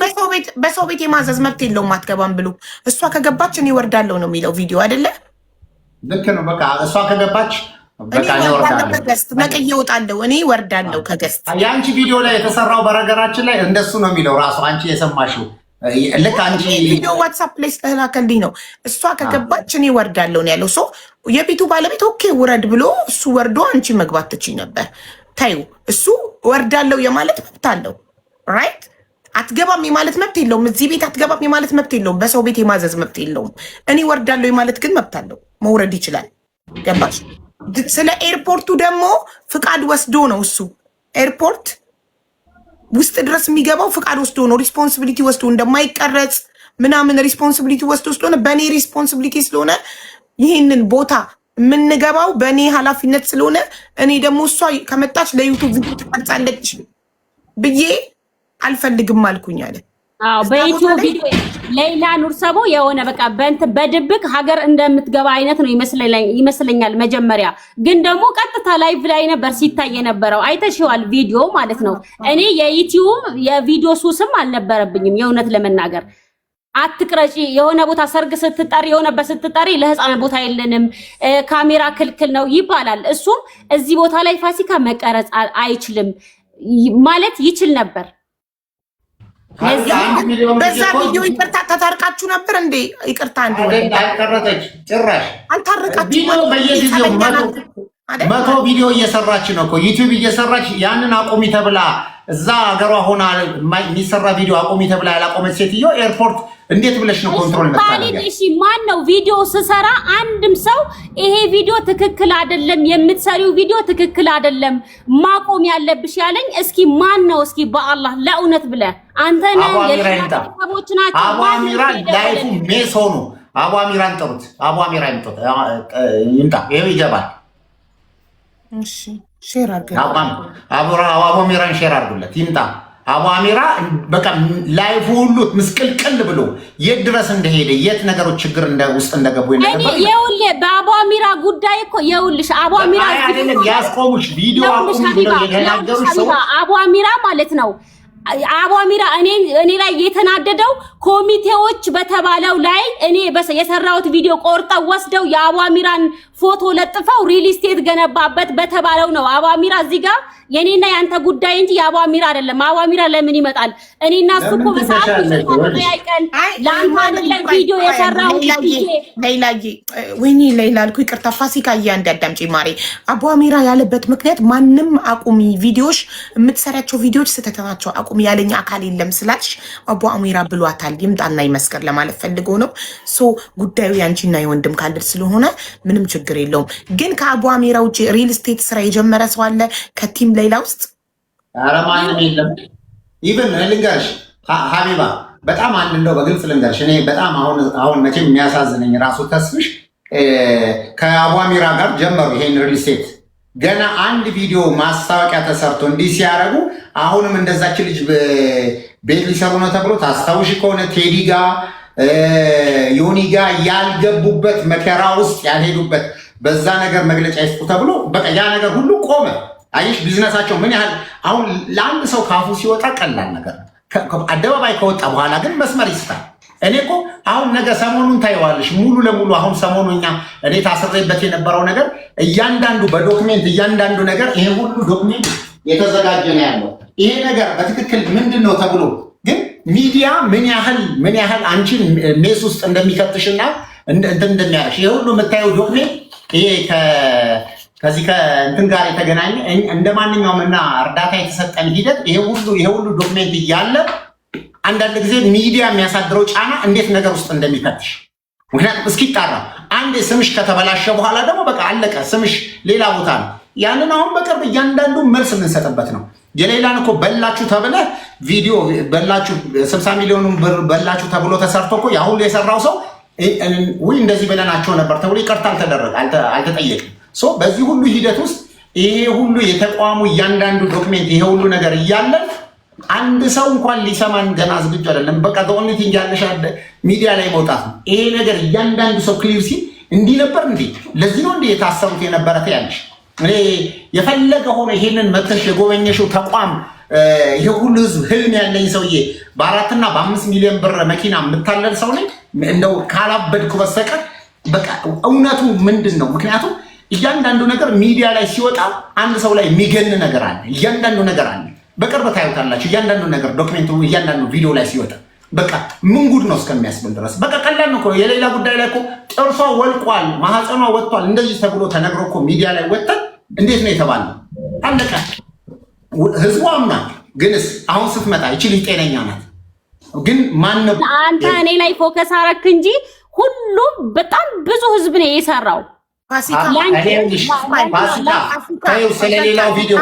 በሰው ቤት የማዘዝ መብት የለውም። አትገባም ብሎ እሷ ከገባች እኔ ወርዳለሁ ነው የሚለው ቪዲዮ አይደለ? ልክ ነው። በቃ እሷ ከገባች ነቅዬ እወጣለሁ እኔ ወርዳለሁ ከገዝት። የአንቺ ቪዲዮ ላይ የተሰራው በነገራችን ላይ እንደሱ ነው የሚለው ራሱ አንቺ የሰማሽው ልክ አንቺ ቪዲዮ ዋትሳፕ ላይ ስለላከልኝ ነው። እሷ ከገባች እኔ ወርዳለሁ ነው ያለው። ሰው የቤቱ ባለቤት ኦኬ ውረድ ብሎ እሱ ወርዶ አንቺ መግባት ትችይ ነበር። ታዩ እሱ ወርዳለሁ የማለት መብት አለው። ራይት አትገባም የማለት መብት የለውም። እዚህ ቤት አትገባም የማለት መብት የለውም። በሰው ቤት የማዘዝ መብት የለውም። እኔ ወርዳለሁ የማለት ግን መብት አለው። መውረድ ይችላል። ገባሽ? ስለ ኤርፖርቱ ደግሞ ፍቃድ ወስዶ ነው እሱ ኤርፖርት ውስጥ ድረስ የሚገባው ፍቃድ ወስዶ ነው። ሪስፖንሲቢሊቲ ወስዶ እንደማይቀረጽ ምናምን ሪስፖንሲቢሊቲ ወስዶ ስለሆነ በእኔ ሪስፖንሲቢሊቲ ስለሆነ ይህንን ቦታ የምንገባው በእኔ ኃላፊነት ስለሆነ እኔ ደግሞ እሷ ከመጣች ለዩቱብ ቪዲዮ ትቀርጻለች ብዬ አልፈልግም አልኩኝ አለ። አዎ በዩቲዩብ ቪዲዮ ሌላ ኑር ሰቦ የሆነ በቃ በድብቅ ሀገር እንደምትገባ አይነት ነው ይመስለኛል። መጀመሪያ ግን ደግሞ ቀጥታ ላይቭ ላይ ነበር ሲታይ የነበረው። አይተሽዋል ቪዲዮ ማለት ነው። እኔ የዩቲዩብ የቪዲዮ ሱስም አልነበረብኝም የእውነት ለመናገር። አትቅረጪ የሆነ ቦታ ሰርግ ስትጠሪ የሆነ በስትጠሪ ለህፃን ቦታ የለንም ካሜራ ክልክል ነው ይባላል። እሱም እዚህ ቦታ ላይ ፋሲካ መቀረጽ አይችልም ማለት ይችል ነበር። በዛ ቪዲዮ ይቅርታ ተታርቃችሁ ነበር እንዴ? ይቅርታ አንዱ አልቀረጠች ጭራሽ አልታረቃችሁ። በየጊዜው መቶ ቪዲዮ እየሰራች ነው እኮ ዩቲዩብ እየሰራች ያንን አቆሚ ተብላ እዛ ሀገሯ ሆና የሚሰራ ቪዲዮ አቆሚ ተብላ ያላቆመች ሴትዮ ኤርፖርት እንዴት ብለሽ ነው ኮንትሮል የምታደርጊው? እሺ ማን ነው ቪዲዮ ስሰራ አንድም ሰው ይሄ ቪዲዮ ትክክል አይደለም፣ የምትሰሪው ቪዲዮ ትክክል አይደለም ማቆም ያለብሽ ያለኝ እስኪ ማን ነው? እስኪ በአላህ ለእውነት ብለህ አንተ ነህ የሰቦች ናቸው። አቡ አሚራ ላይፉ ሜስ ሆኖ አቡ አሚራን ጥሩት። አቡ አሚራ ይምጣ፣ ይሄው ይገባል። እሺ ሼር አድርገን አቡ አሚራን ሼር አድርጉለት፣ ይምጣ። አቡ አሚራ በቃ ላይፉ ሁሉ ምስቅልቅል ብሎ የት ድረስ እንደሄደ የት ነገሮች ችግር ውስጥ እንደገቡ ይነበር። ይኸውልህ በአቡ አሚራ ጉዳይ እኮ ይኸውልሽ አቡ አሚራ አይደለም ያስቆሙሽ ቪዲዮ አቁም ብለው የተናገሩሽ ሰው አቡ አሚራ ማለት ነው። አቡ አሚራ እኔ ላይ የተናደደው ኮሚቴዎች በተባለው ላይ እኔ የሰራሁት ቪዲዮ ቆርጠው ወስደው የአቡ አሚራን ፎቶ ለጥፈው ሪል ስቴት ገነባበት በተባለው ነው። አቡ አሚራ እዚህ ጋር የኔና ያንተ ጉዳይ እንጂ የአቡ አሚራ አይደለም። አቡ አሚራ ለምን ይመጣል? እኔና እሱ እኮ በሰዓቱ ተያይቀን ለአንተ አይደለም ቪዲዮ የሰራው ሌላዬ ወይኔ ሌላ አልኩ። ይቅርታ ፋሲካ እንዳዳምጪ ማሬ። አቡ አሚራ ያለበት ምክንያት ማንም አቁሚ ቪዲዮሽ የምትሰራቸው ቪዲዮች ስህተት ናቸው አቁሚ ያለኝ አካል የለም ስላልሽ አቡ አሚራ ብሏታል። ይምጣና ይመስከር ለማለት ፈልጎ ነው። ሶ ጉዳዩ ያንቺና የወንድም ካልድ ስለሆነ ምንም ችግር የለውም። ግን ከአቡ አሚራ ውጪ ሪል ስቴት ስራ የጀመረ ሰው አለ ከቲም ሌላ ውስጥ? ኧረ ማንም የለም። ኢቭን ልንገርሽ ሀቢባ በጣም አንድ እንደው በግልጽ ልንገርሽ፣ እኔ በጣም አሁን መቼም የሚያሳዝነኝ ራሱ ተስፍሽ ከአቡ አሚራ ጋር ጀመሩ ይሄን ሪል ስቴት ገና አንድ ቪዲዮ ማስታወቂያ ተሰርቶ እንዲህ ሲያደርጉ አሁንም እንደዛች ልጅ ቤት ሊሰሩ ነው ተብሎ ታስታውሽ ከሆነ ቴዲ ጋ ዮኒ ጋ ያልገቡበት መከራ ውስጥ ያልሄዱበት በዛ ነገር መግለጫ ይስጡ ተብሎ በቃ ያ ነገር ሁሉ ቆመ። አይሽ ቢዝነሳቸው ምን ያህል አሁን ለአንድ ሰው ካፉ ሲወጣ ቀላል ነገር አደባባይ ከወጣ በኋላ ግን መስመር ይስታል። እኔ እኮ አሁን ነገ ሰሞኑን ታይዋለሽ ሙሉ ለሙሉ አሁን ሰሞኑኛ እኔ ታስሬበት የነበረው ነገር እያንዳንዱ በዶክሜንት እያንዳንዱ ነገር ይሄ ሁሉ ዶክሜንት የተዘጋጀ ነው ያለው። ይሄ ነገር በትክክል ምንድን ነው ተብሎ ግን ሚዲያ ምን ያህል አንቺን ሜስ ውስጥ እንደሚከትሽና እንደሚያደርሽ ይሄ ሁሉ የምታየው ዶክሜንት ይሄ ከዚህ ከእንትን ጋር የተገናኘ እንደ ማንኛውም እና እርዳታ የተሰጠን ሂደት ይሄ ሁሉ ዶክሜንት እያለ አንዳንድ ጊዜ ሚዲያ የሚያሳድረው ጫና እንዴት ነገር ውስጥ እንደሚከትሽ ምክንያቱም እስኪጣራ አንድ ስምሽ ከተበላሸ በኋላ ደግሞ በቃ አለቀ፣ ስምሽ ሌላ ቦታ ነው። ያንን አሁን በቅርብ እያንዳንዱ መልስ የምንሰጥበት ነው። የሌላን እኮ በላችሁ ተብለ ቪዲዮ በላችሁ 60 ሚሊዮን ብር በላችሁ ተብሎ ተሰርቶ እኮ ያ ሁሉ የሰራው ሰው ወይ እንደዚህ በለናቸው ነበር ተብሎ ይቅርታ አልተጠየቅም። በዚህ ሁሉ ሂደት ውስጥ ይሄ ሁሉ የተቋሙ እያንዳንዱ ዶክሜንት ይሄ ሁሉ ነገር እያለን አንድ ሰው እንኳን ሊሰማን ገና ዝግጁ አይደለም። በቃ ዶክሜንት ያለሽ ሚዲያ ላይ መውጣት ነው። ይሄ ነገር እያንዳንዱ ሰው ክሊር ሲል እንዲህ ነበር እንዴ ለዚህ ነው እንዴ የታሰሩት የነበረ ያለሽ እኔ የፈለገ ሆኖ ይሄንን መተሽ የጎበኘሽው ተቋም ይሄ ሁሉ ህዝብ ህልም ያለኝ ሰውዬ በ4 እና በ5 ሚሊዮን ብር መኪና የምታለል ሰው ነኝ እንደው ካላበድኩ በስተቀር በቃ እውነቱ ምንድን ነው? ምክንያቱም እያንዳንዱ ነገር ሚዲያ ላይ ሲወጣ አንድ ሰው ላይ የሚገን ነገር አለ። እያንዳንዱ ነገር አለ። በቅርብ ታዩታላችሁ። እያንዳንዱ ነገር ዶክሜንቱ እያንዳንዱ ቪዲዮ ላይ ሲወጣ በቃ ምን ጉድ ነው እስከሚያስብል ድረስ በቃ ቀላል ነው እኮ። የሌላ ጉዳይ ላይ እኮ ጥርሷ ወልቋል፣ ማህፀኗ ወጥቷል እንደዚህ ተብሎ ተነግሮ እኮ ሚዲያ ላይ ወጥተን እንዴት ነው የተባለው? አለቀ። ህዝቡ አምናል። ግንስ አሁን ስትመጣ ይቺ ልጅ ጤነኛ ናት። ግን ማን ነው አንተ እኔ ላይ ፎከስ አረክ እንጂ ሁሉም በጣም ብዙ ህዝብ ነው የሰራው። ፋሲካ ስለሌላው ቪዲዮ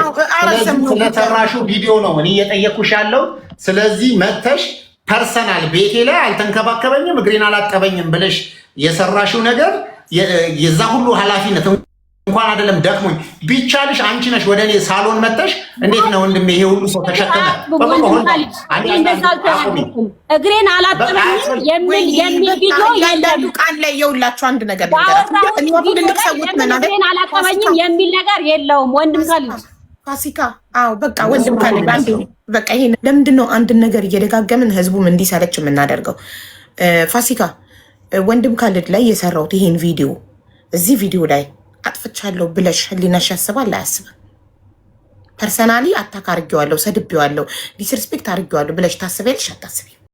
ስለሰራሽው ቪዲዮ ነው እኔ እየጠየኩሽ ያለው። ስለዚህ መተሽ ፐርሰናል ቤቴ ላይ አልተንከባከበኝም እግሬን አላጠበኝም ብለሽ የሰራሽው ነገር የዛ ሁሉ ኃላፊነት እንኳን አይደለም ደክሞኝ ቢቻልሽ አንቺ ነሽ ወደ እኔ ሳሎን መተሽ እንዴት ነው ወንድሜ ይሄ ሁሉ ሰው ተሸከመ እግሬን አላጠበኝም የሚል ቪዲዮ የለም። ቃል ላይ የውላችሁ አንድ ነገር እግሬን አላጠበኝም የሚል ነገር የለውም። ወንድም ካልጅ ፋሲካ አዎ በቃ ወንድም ካልጅ አንዴ በቃ ይሄ ለምንድን ነው አንድ ነገር እየደጋገምን ህዝቡም እንዲሰለች የምናደርገው? ፋሲካ ወንድም ካልጅ ላይ የሰራሁት ይሄን ቪዲዮ እዚህ ቪዲዮ ላይ አጥፍቻለሁ ብለሽ ህሊናሽ ያስባል አያስብም? ፐርሰናሊ አታክ አድርጌዋለሁ፣ ሰድቤዋለሁ፣ ዲስሪስፔክት አድርጌዋለሁ ብለሽ ታስቢያለሽ አታስቢም?